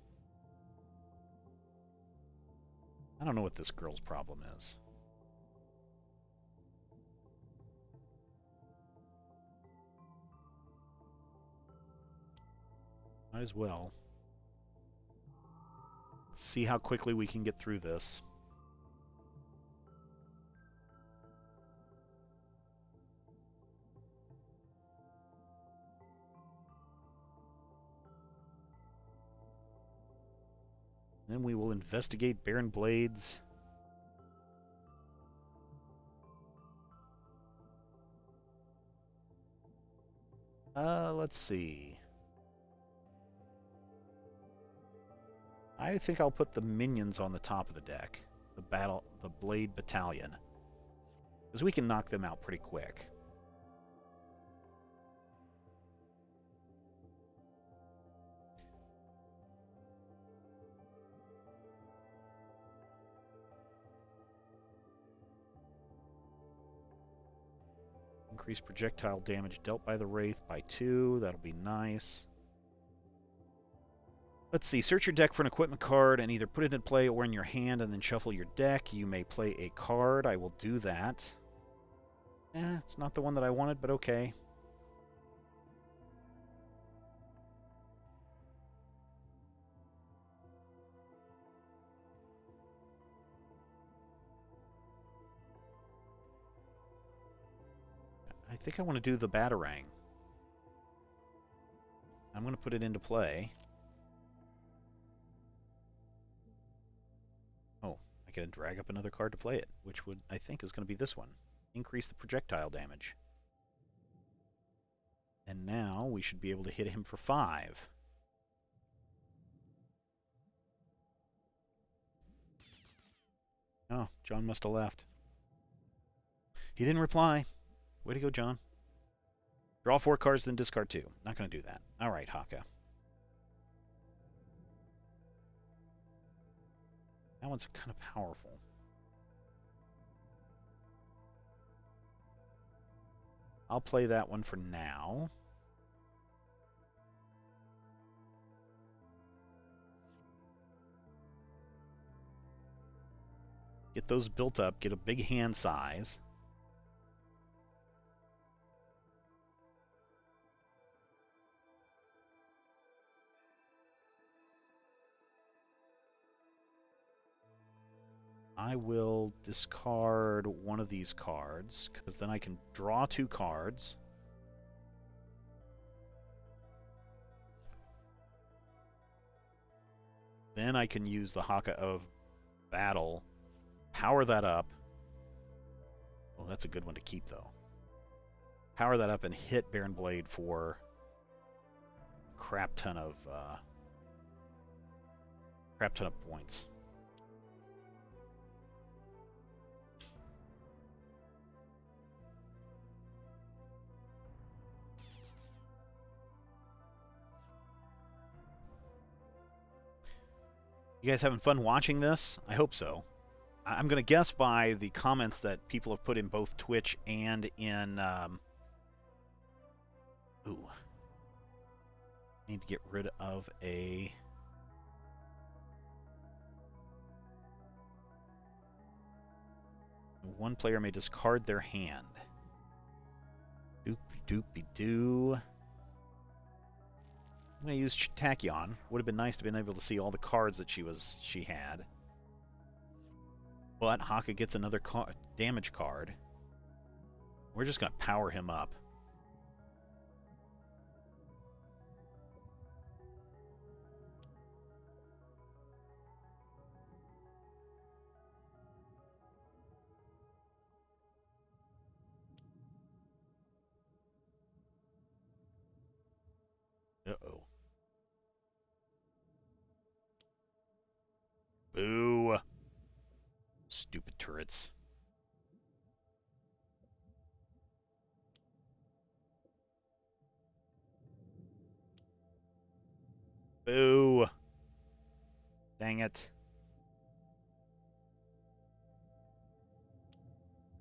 I don't know what this girl's problem is. Might as well. See how quickly we can get through this. Then we will investigate Baron Blades. Let's see. I think I'll put the minions on the top of the deck. The Blade Battalion. Because we can knock them out pretty quick. Increase projectile damage dealt by the Wraith by 2. That'll be nice. Let's see. Search your deck for an equipment card and either put it in play or in your hand and then shuffle your deck. You may play a card. I will do that. It's not the one that I wanted, but okay. think I want to do the Batarang. I'm going to put it into play. Oh, I can drag up another card to play it, which would, I think, is going to be this one. Increase the projectile damage. And now we should be able to hit him for 5. Oh, John must have left. He didn't reply. Way to go, John. Draw 4 cards, then discard 2. Not going to do that. All right, Haka. That one's kind of powerful. I'll play that one for now. Get those built up, get a big hand size. I will discard one of these cards, because then I can draw 2 cards. Then I can use the Haka of Battle, power that up. Well, that's a good one to keep, though. Power that up and hit Baron Blade for a crap ton of points. You guys having fun watching this? I hope so. I'm going to guess by the comments that people have put in both Twitch and in... Ooh. Need to get rid of a... One player may discard their hand. Doopy-doopy-doo. I'm going to use Tachyon. Would have been nice to have been able to see all the cards that she had. But Haka gets another damage card. We're just going to power him up. Uh-oh. Boo. Stupid turrets. Boo. Dang it.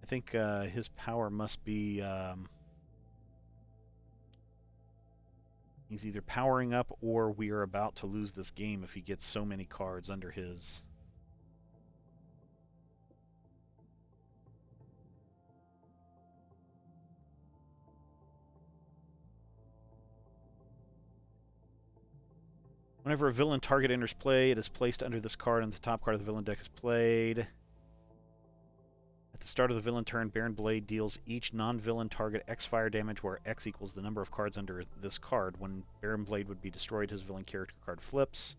I think his power must be... he's either powering up or we are about to lose this game if he gets so many cards under his... Whenever a villain target enters play, it is placed under this card and the top card of the villain deck is played. At the start of the villain turn, Baron Blade deals each non-villain target X fire damage, where X equals the number of cards under this card. When Baron Blade would be destroyed, his villain character card flips.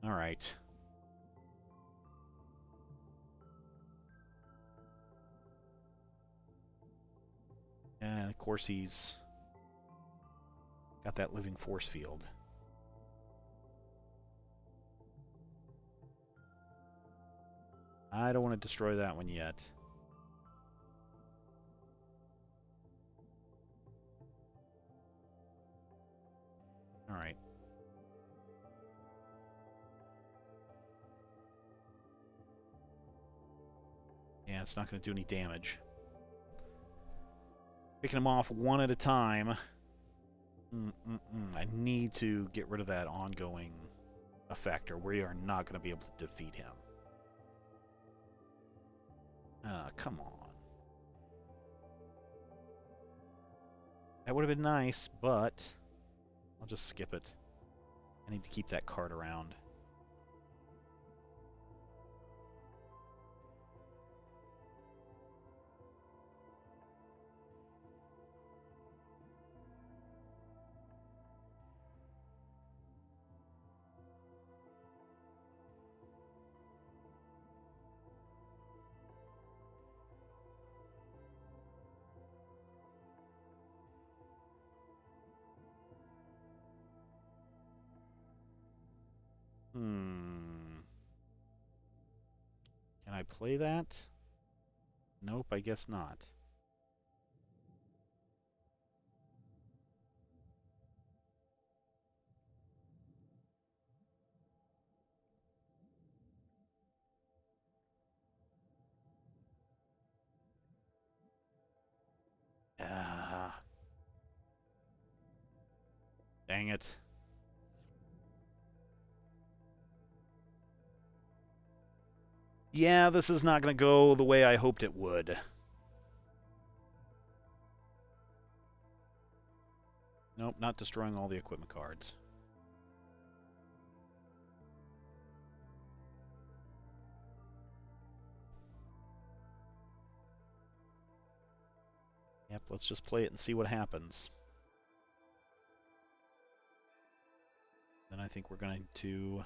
Alright. And of course he's got that living force field. I don't want to destroy that one yet. Alright. Yeah, it's not going to do any damage. Picking them off one at a time. I need to get rid of that ongoing effect, or we are not going to be able to defeat him. Come on. That would have been nice, but I'll just skip it. I need to keep that card around. Hmm. Can I play that? Nope, I guess not. Ah, dang it. Yeah, this is not going to go the way I hoped it would. Nope, not destroying all the equipment cards. Yep, let's just play it and see what happens. Then I think we're going to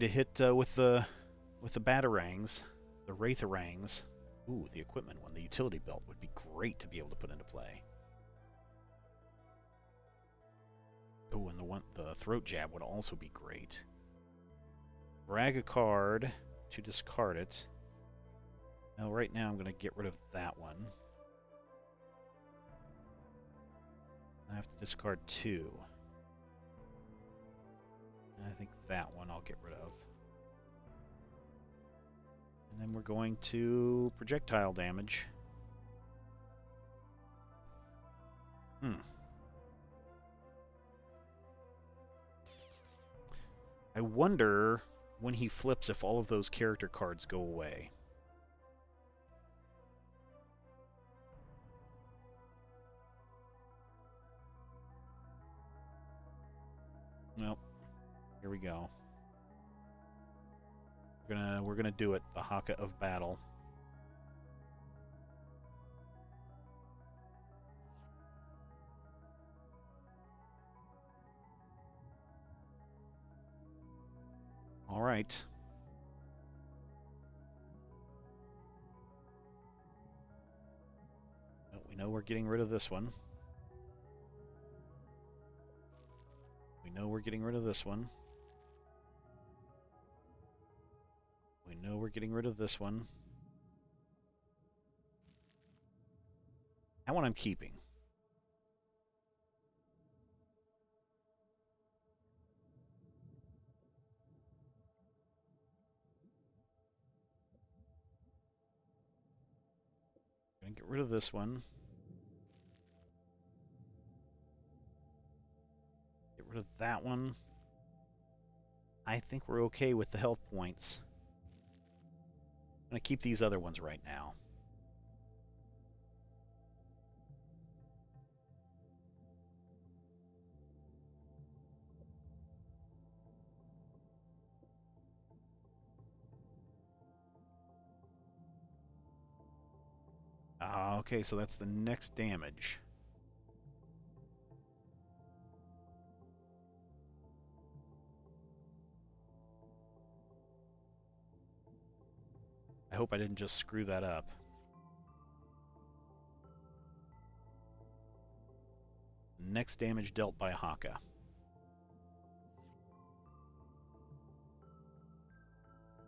hit with the batarangs, the wraitharangs. Ooh, the equipment one, the utility belt would be great to be able to put into play. Oh, and the throat jab would also be great. Drag a card to discard it. Now, right now, I'm going to get rid of that one. I have to discard 2. And I think that one I'll get rid of. And then we're going to projectile damage. I wonder when he flips if all of those character cards go away. Well, here we go. We're gonna do it. The Haka of Battle. All right. Well, we know we're getting rid of this one. We know we're getting rid of this one. We know we're getting rid of this one. That one I'm keeping. Gonna get rid of this one. Get rid of that one. I think we're okay with the health points. I'm gonna keep these other ones right now. Okay, so that's the next damage. I hope I didn't just screw that up. Next damage dealt by Haka.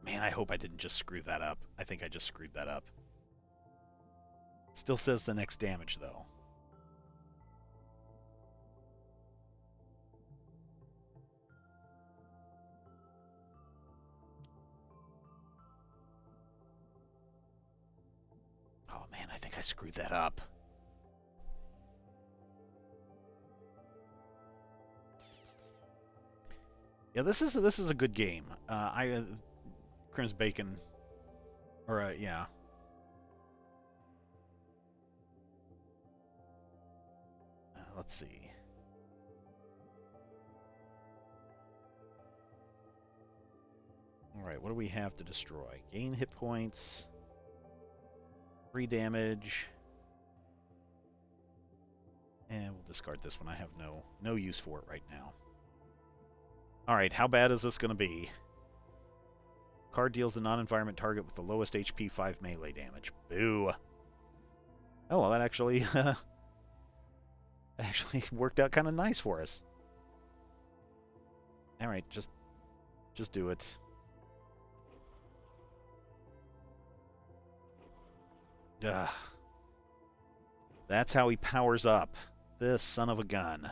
Man, I hope I didn't just screw that up. I think I just screwed that up. Still says the next damage, though. Oh man, I think I screwed that up. Yeah, this is a good game. Crim's Bacon, or yeah. Let's see. All right, what do we have to destroy? Gain hit points, 3 damage, and we'll discard this one. I have no use for it right now. All right, how bad is this going to be? Card deals the non-environment target with the lowest HP 5 melee damage. Boo. Oh, well, that actually worked out kind of nice for us. All right, just do it. Ugh. That's how he powers up. This son of a gun.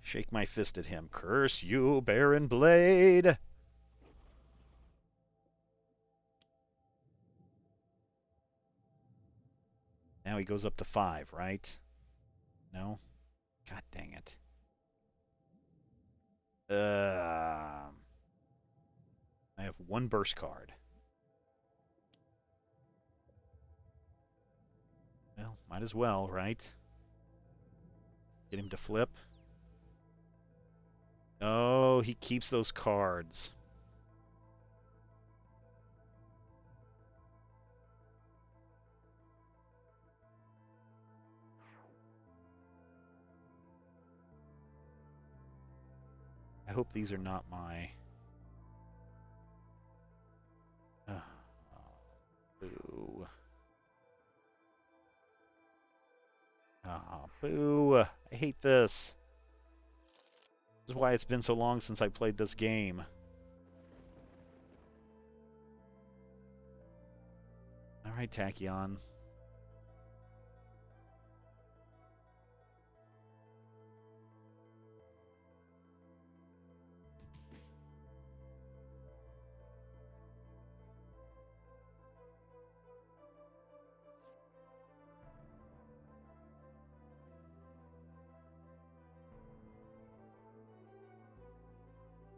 Shake my fist at him. Curse you, Baron Blade! Now he goes up to 5, right? No? God dang it. I have 1 burst card. Well, might as well, right? Get him to flip. Oh, he keeps those cards. I hope these are not my... boo. Boo. I hate this. This is why it's been so long since I played this game. Alright, Tachyon.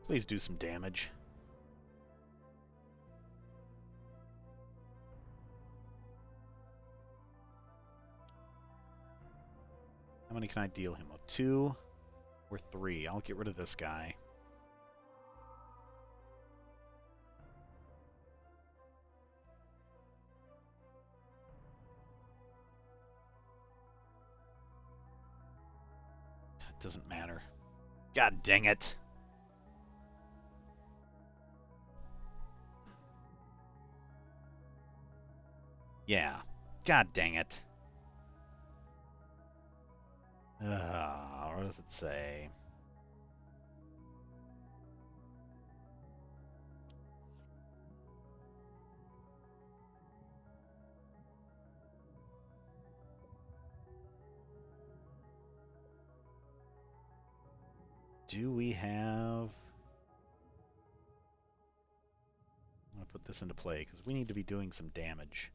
Please do some damage. How many can I deal him? 2 or 3? I'll get rid of this guy. It doesn't matter. God dang it. Yeah. God dang it. What does it say? Do we have... I'm going to put this into play because we need to be doing some damage.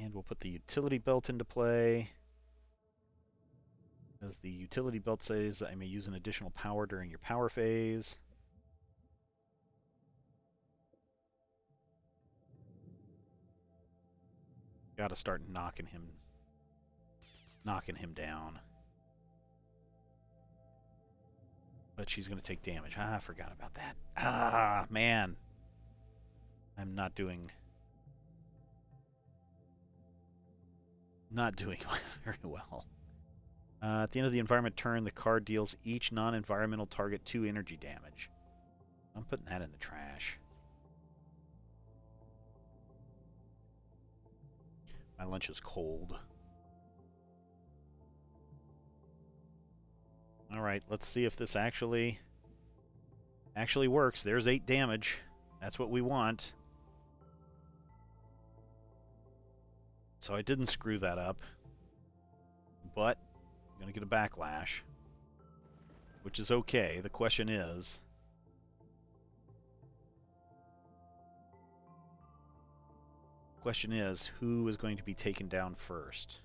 And we'll put the utility belt into play. As the utility belt says, I may use an additional power during your power phase. Gotta start knocking him down. But she's gonna take damage. I forgot about that. Man. I'm not doing very well. At the end of the environment turn, the card deals each non-environmental target 2 energy damage. I'm putting that in the trash. My lunch is cold. Alright, let's see if this actually works. There's 8 damage. That's what we want. So I didn't screw that up. But I'm going to get a backlash. Which is okay. The question is... who is going to be taken down first?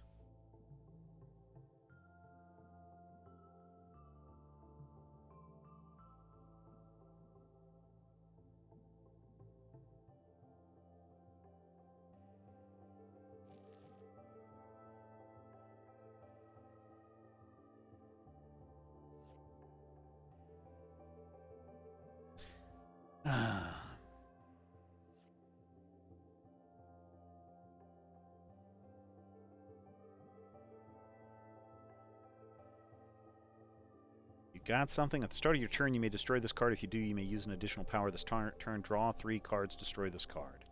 You got something? At the start of your turn, you may destroy this card. If you do, you may use an additional power this turn. Draw 3 cards, destroy this card.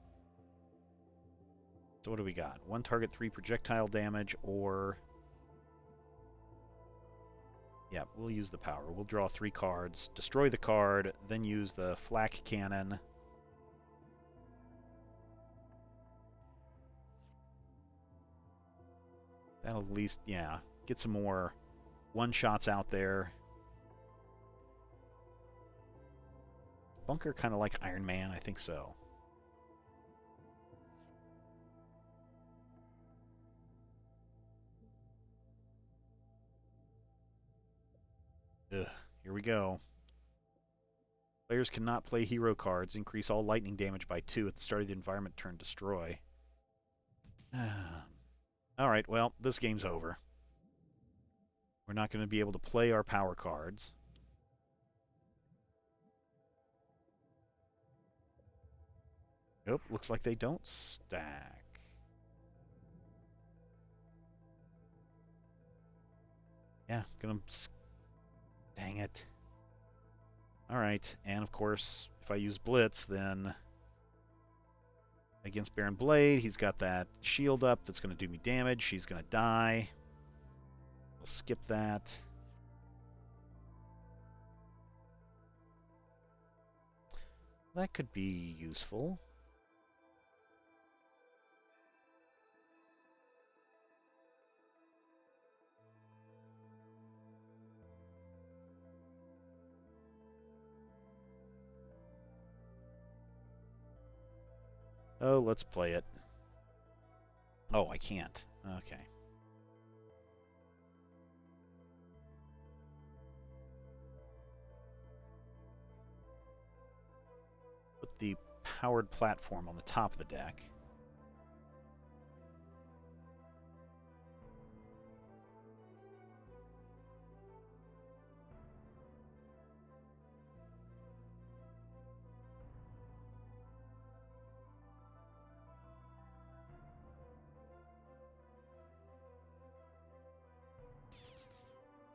So what do we got? 1 target, 3 projectile damage, or... Yeah, we'll use the power. We'll draw 3 cards, destroy the card, then use the flak cannon. That'll at least, yeah, get some more one-shots out there. Bunker kind of like Iron Man? I think so. Ugh, here we go. Players cannot play hero cards. Increase all lightning damage by 2 at the start of the environment turn. Destroy. Alright, well, this game's over. We're not going to be able to play our power cards. Nope, looks like they don't stack. Yeah, gonna... Dang it. Alright, and of course, if I use Blitz, then... Against Baron Blade, he's got that shield up that's going to do me damage. She's going to die. We'll skip that. That could be useful. Oh, let's play it. Oh, I can't. Okay. Put the powered platform on the top of the deck.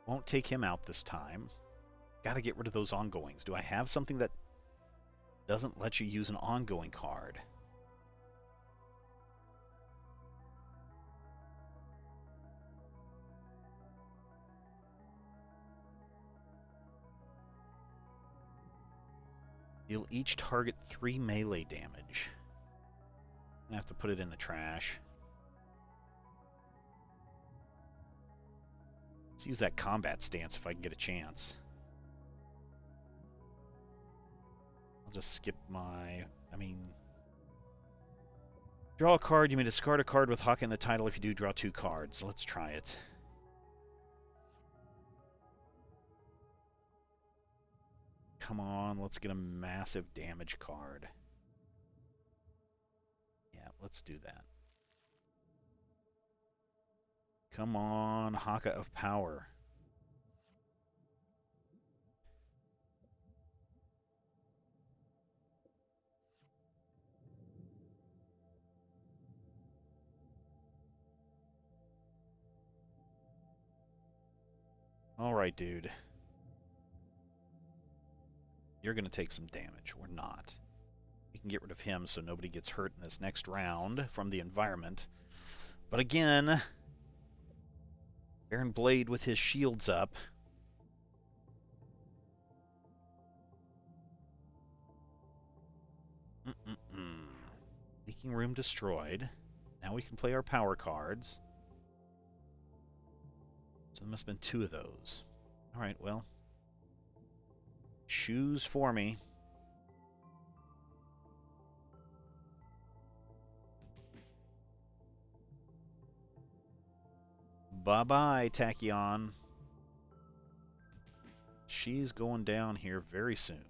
Won't take him out this time. Gotta get rid of those ongoings. Do I have something that doesn't let you use an ongoing card? Deal each target 3 melee damage. I'm gonna have to put it in the trash. Let's use that combat stance if I can get a chance. I'll just skip my... Draw a card. You may discard a card with Hawk in the title. If you do, draw 2 cards. Let's try it. Come on, let's get a massive damage card. Yeah, let's do that. Come on, Haka of Power. Alright, dude. You're going to take some damage. We're not. We can get rid of him so nobody gets hurt in this next round from the environment. But again, Baron Blade with his shields up. Leaking room destroyed. Now we can play our power cards. So there must have been 2 of those. Alright, well. Choose for me. Bye-bye, Tachyon. She's going down here very soon.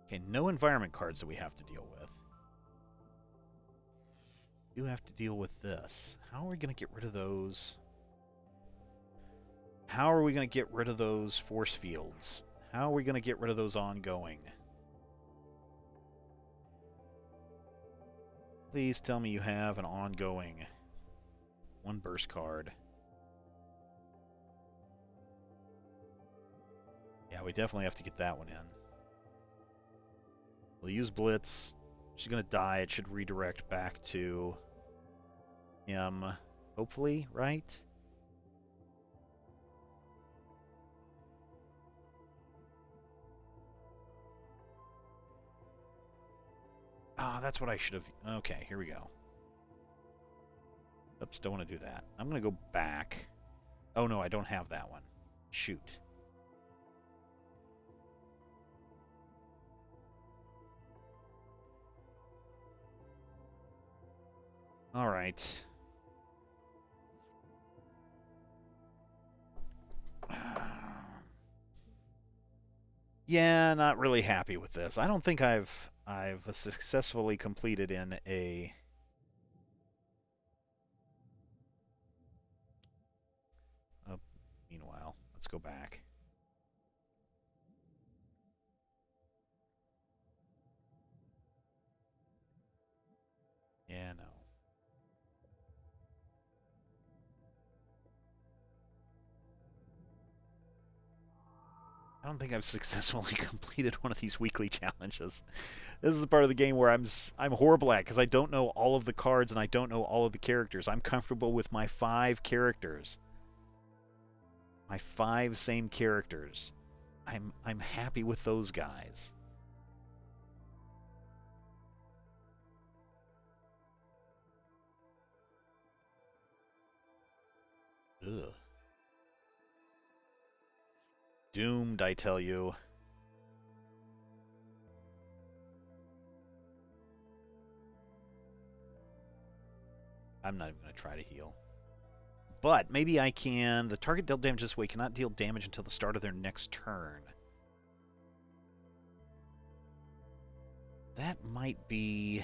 Okay, no environment cards that we have to deal with. We do have to deal with this. How are we going to get rid of those? How are we going to get rid of those force fields? How are we going to get rid of those ongoing? Please tell me you have an ongoing 1 burst card. Yeah, we definitely have to get that one in. We'll use Blitz. She's going to die. It should redirect back to him, hopefully, right? Ah, that's what I should have... Okay, here we go. Oops, don't want to do that. I'm going to go back. Oh, no, I don't have that one. Shoot. All right. Yeah, not really happy with this. I don't think I've successfully completed in a... meanwhile, let's go back. Yeah, no. I don't think I've successfully completed one of these weekly challenges. This is the part of the game where I'm horrible at because I don't know all of the cards and I don't know all of the characters. I'm comfortable with my 5 characters. My 5 same characters. I'm happy with those guys. Ugh. Doomed, I tell you. I'm not even going to try to heal. But maybe I can... The target dealt damage this way cannot deal damage until the start of their next turn. That might be...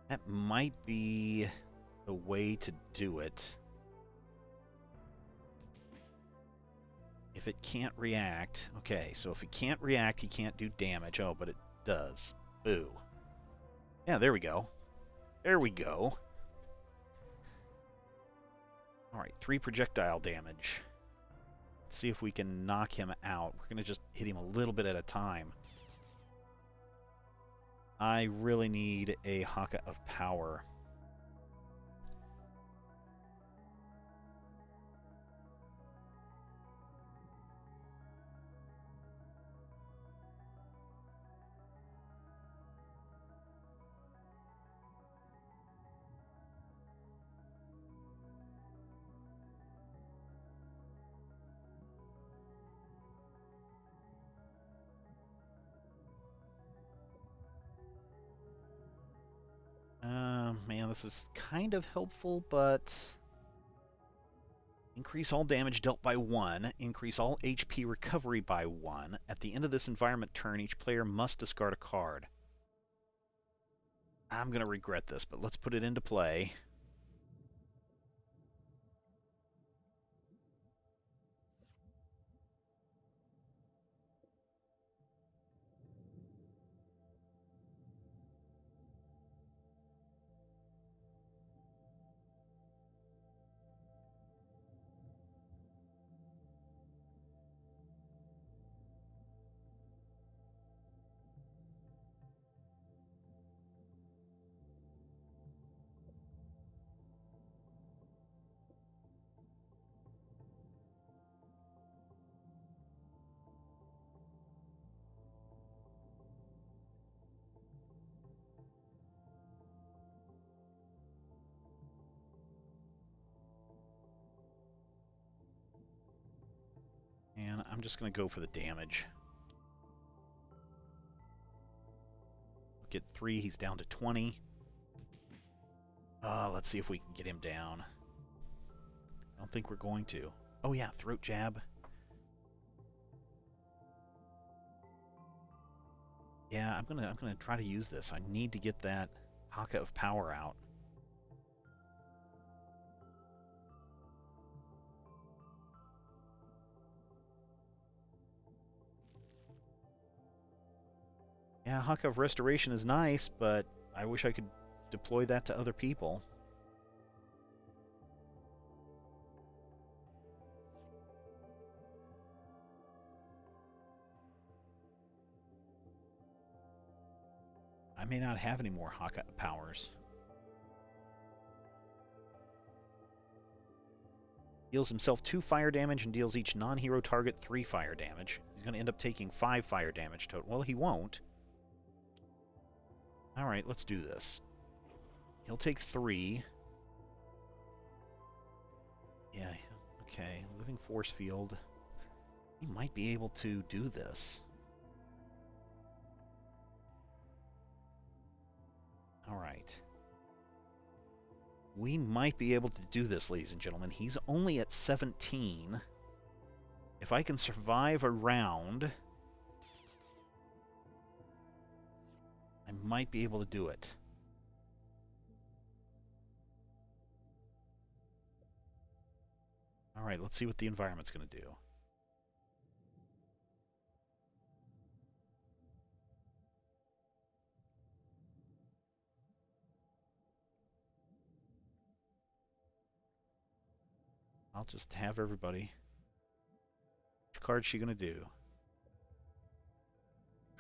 That might be the way to do it. If it can't react... Okay, so if it can't react, he can't do damage. Oh, but it does. Boo. Yeah, there we go. There we go. Alright, 3 projectile damage. Let's see if we can knock him out. We're going to just hit him a little bit at a time. I really need a Haka of Power. Man, this is kind of helpful, but... Increase all damage dealt by 1. Increase all HP recovery by 1. At the end of this environment turn, each player must discard a card. I'm going to regret this, but let's put it into play. And I'm just going to go for the damage. Get 3, he's down to 20. Let's see if we can get him down. I don't think we're going to. Oh yeah, throat jab. Yeah, I'm gonna try to use this. I need to get that Haka of Power out. Yeah, Haka of Restoration is nice, but I wish I could deploy that to other people. I may not have any more Hawkeye powers. Deals himself 2 fire damage and deals each non-hero target 3 fire damage. He's going to end up taking 5 fire damage total. Well, he won't. Alright, let's do this. He'll take 3. Yeah, okay. Living force field. He might be able to do this. Alright. We might be able to do this, ladies and gentlemen. He's only at 17. If I can survive a round, I might be able to do it. Alright, let's see what the environment's going to do. I'll just have everybody. Which card's she gonna do?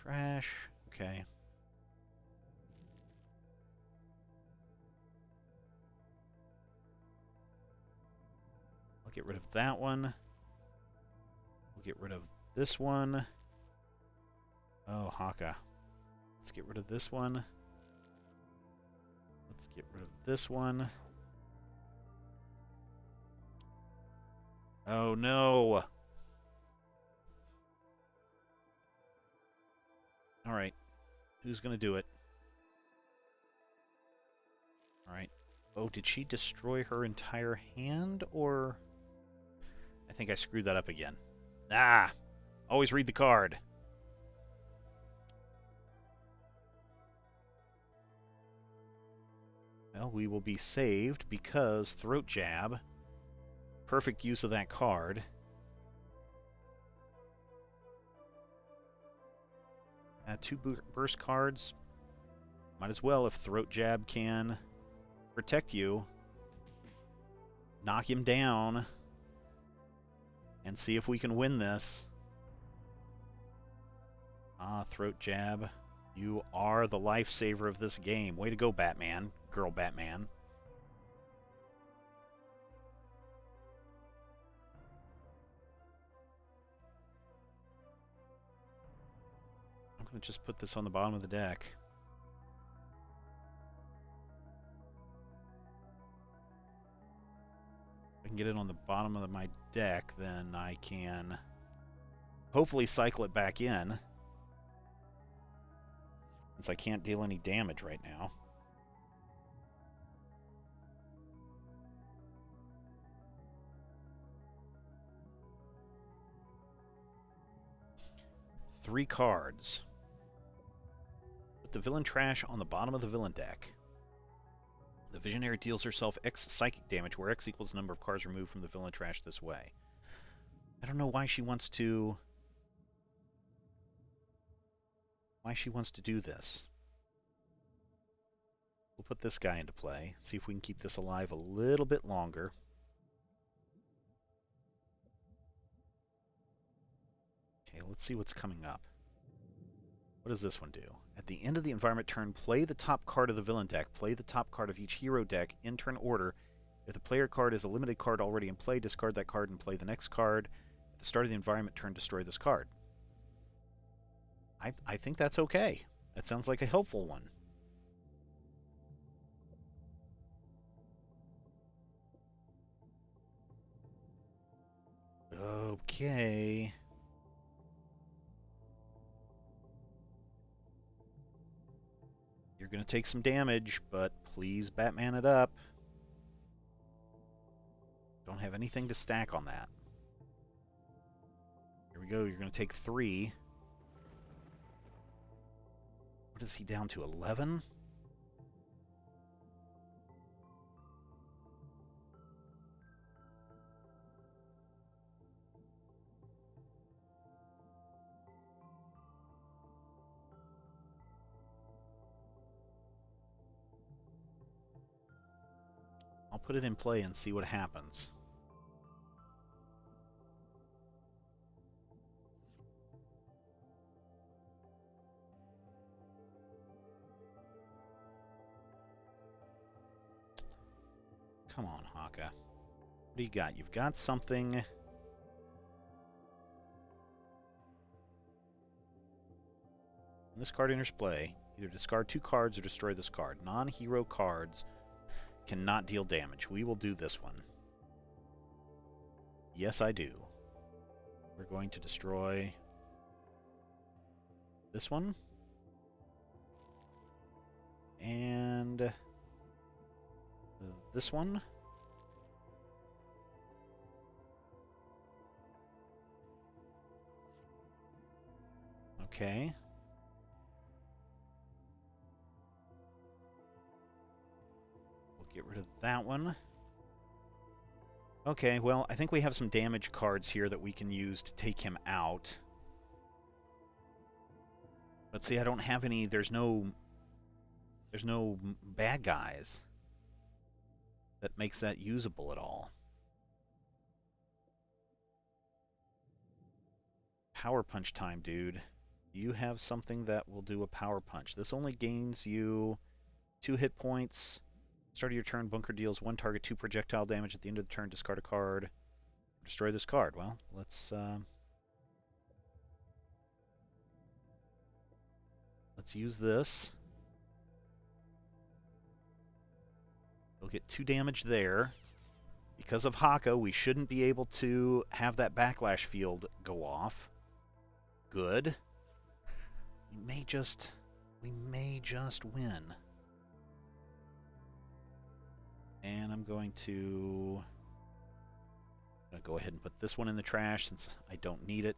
Trash. Okay. I'll get rid of that one. We'll get rid of this one. Oh, Haka. Let's get rid of this one. Let's get rid of this one. Oh no! Alright. Who's gonna do it? Alright. Oh, did she destroy her entire hand, or... I think I screwed that up again. Ah! Always read the card. Well, we will be saved because Throat Jab. Perfect use of that card. Two burst cards. Might as well, if Throat Jab can protect you. Knock him down. And see if we can win this. Ah, Throat Jab. You are the lifesaver of this game. Way to go, Batman. Girl Batman. I'm going to just put this on the bottom of the deck. If I can get it on the bottom of my deck, then I can hopefully cycle it back in. Since I can't deal any damage right now. Three cards. Put the villain trash on the bottom of the villain deck. The Visionary deals herself X psychic damage, where X equals the number of cards removed from the villain trash this way. I don't know why she wants to... do this. We'll put this guy into play. See if we can keep this alive a little bit longer. Okay, let's see what's coming up. What does this one do? At the end of the environment turn, play the top card of the villain deck. Play the top card of each hero deck in turn order. If the player card is a limited card already in play, discard that card and play the next card. At the start of the environment turn, destroy this card. I think that's okay. That sounds like a helpful one. Okay. You're going to take some damage, but please Batman it up. Don't have anything to stack on that. Here we go. You're going to take 3. What is he down to? 11? I'll put it in play and see what happens. Come on, Haka. What do you got? You've got something. When this card enters play, either discard 2 cards or destroy this card. Non-hero cards cannot deal damage. We will do this one. Yes, I do. We're going to destroy this one. And this one. Okay. We'll get rid of that one. Okay, well, I think we have some damage cards here that we can use to take him out. But see, I don't have any. There's no bad guys that makes that usable at all. Power punch time, dude. You have something that will do a power punch. This only gains you 2 hit points. Start of your turn, bunker deals 1 target 2 projectile damage. At the end of the turn, discard a card. Destroy this card. Well, let's use this. We'll get 2 damage there. Because of Haka, we shouldn't be able to have that backlash field go off. Good. We may just win. And I'm going to go ahead and put this one in the trash since I don't need it.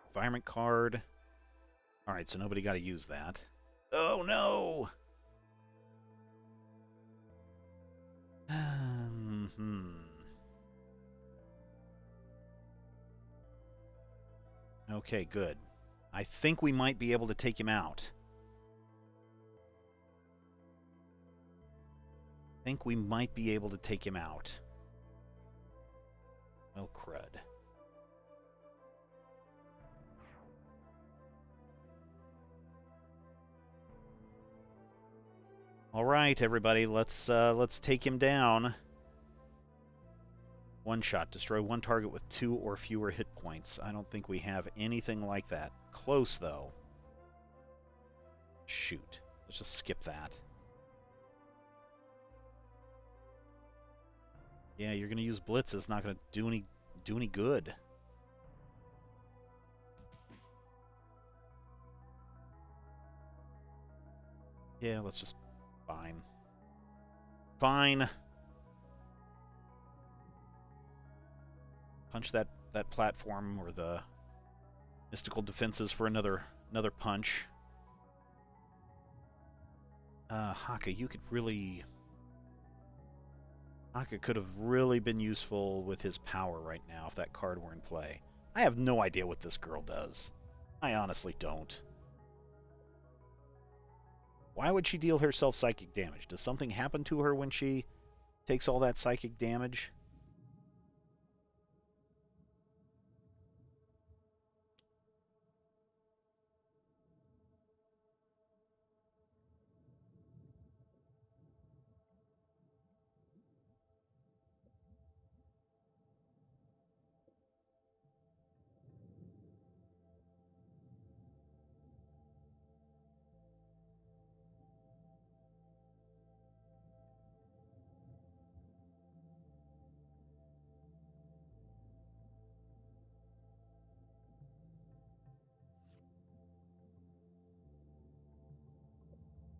Environment card. Alright, so nobody got to use that. Oh no! Okay, good. I think we might be able to take him out. Well, crud. All right, everybody, let's take him down. 1 shot, destroy 1 target with 2 or fewer hit points. I don't think we have anything like that. Close, though. Shoot. Let's just skip that. Yeah, you're going to use Blitz. It's not going to do any good. Yeah, let's just... Fine. Fine. Punch that platform or the mystical defenses for another punch. Haka, you could really... Haka could have really been useful with his power right now if that card were in play. I have no idea what this girl does. I honestly don't. Why would she deal herself psychic damage? Does something happen to her when she takes all that psychic damage?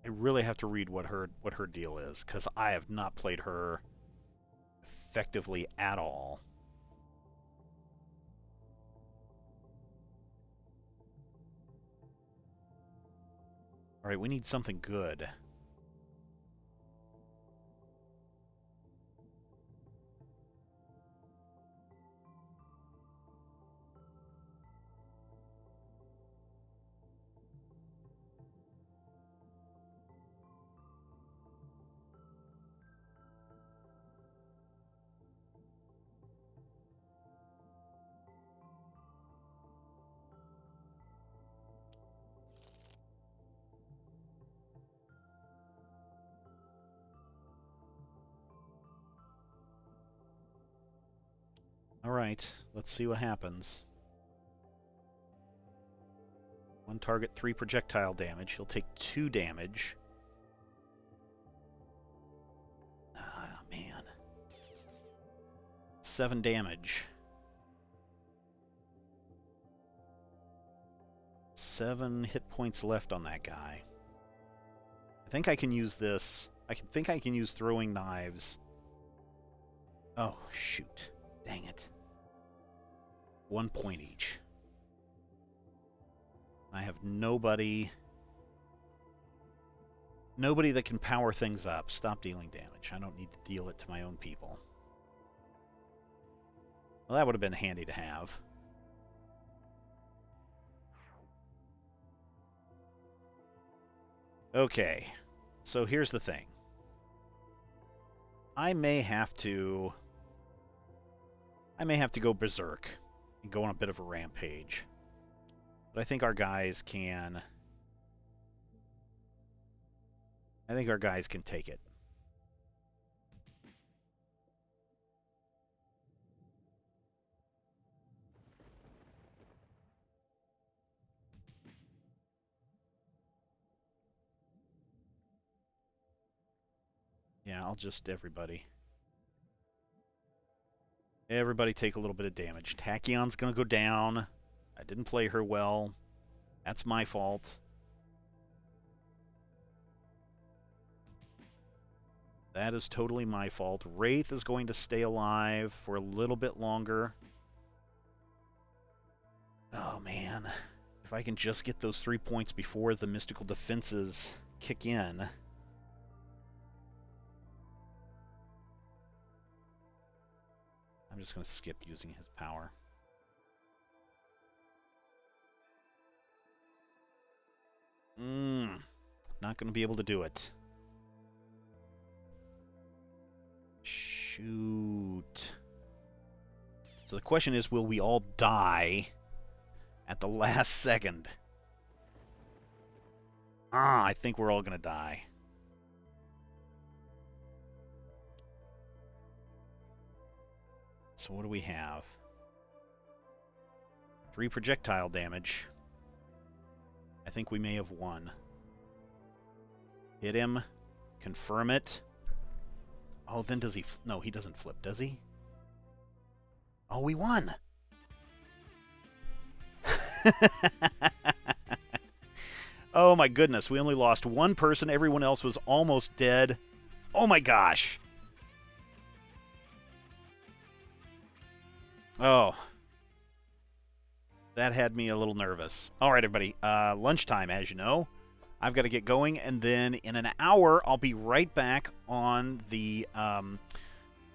I really have to read what her deal is, because I have not played her effectively at all. Alright, we need something good. Alright, let's see what happens. 1 target, 3 projectile damage. He'll take 2 damage. Ah, man. 7 damage. 7 hit points left on that guy. I think I can use this. think I can use throwing knives. Oh, shoot. Dang it. 1 point each. I have nobody that can power things up. Stop dealing damage. I don't need to deal it to my own people. Well, that would have been handy to have. Okay, so here's the thing. I may have to go berserk and go on a bit of a rampage. But I think our guys can... take it. Yeah, I'll just everybody take a little bit of damage. Tachyon's gonna go down. I didn't play her well. That's my fault. That is totally my fault. Wraith is going to stay alive for a little bit longer. Oh, man. If I can just get those 3 points before the mystical defenses kick in... I'm just going to skip using his power. Not going to be able to do it. Shoot. So the question is, will we all die at the last second? I think we're all going to die. So what do we have? 3 projectile damage. I think we may have won. Hit him. Confirm it. Oh, then does he... No, he doesn't flip, does he? Oh, we won! Oh my goodness, we only lost 1 person. Everyone else was almost dead. Oh my gosh! Oh. That had me a little nervous. Alright, everybody. Lunchtime, as you know. I've got to get going, and then in an hour, I'll be right back on the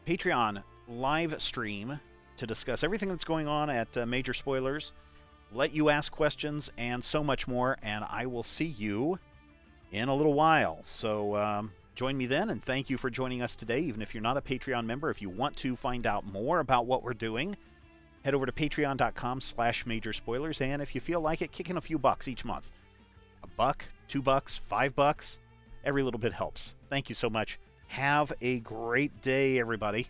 Patreon live stream to discuss everything that's going on at Major Spoilers, let you ask questions, and so much more, and I will see you in a little while. So join me then, and thank you for joining us today, even if you're not a Patreon member. If you want to find out more about what we're doing, head over to patreon.com/majorspoilers, and if you feel like it, kick in a few bucks each month. $1, $2, $5, every little bit helps. Thank you so much. Have a great day, everybody.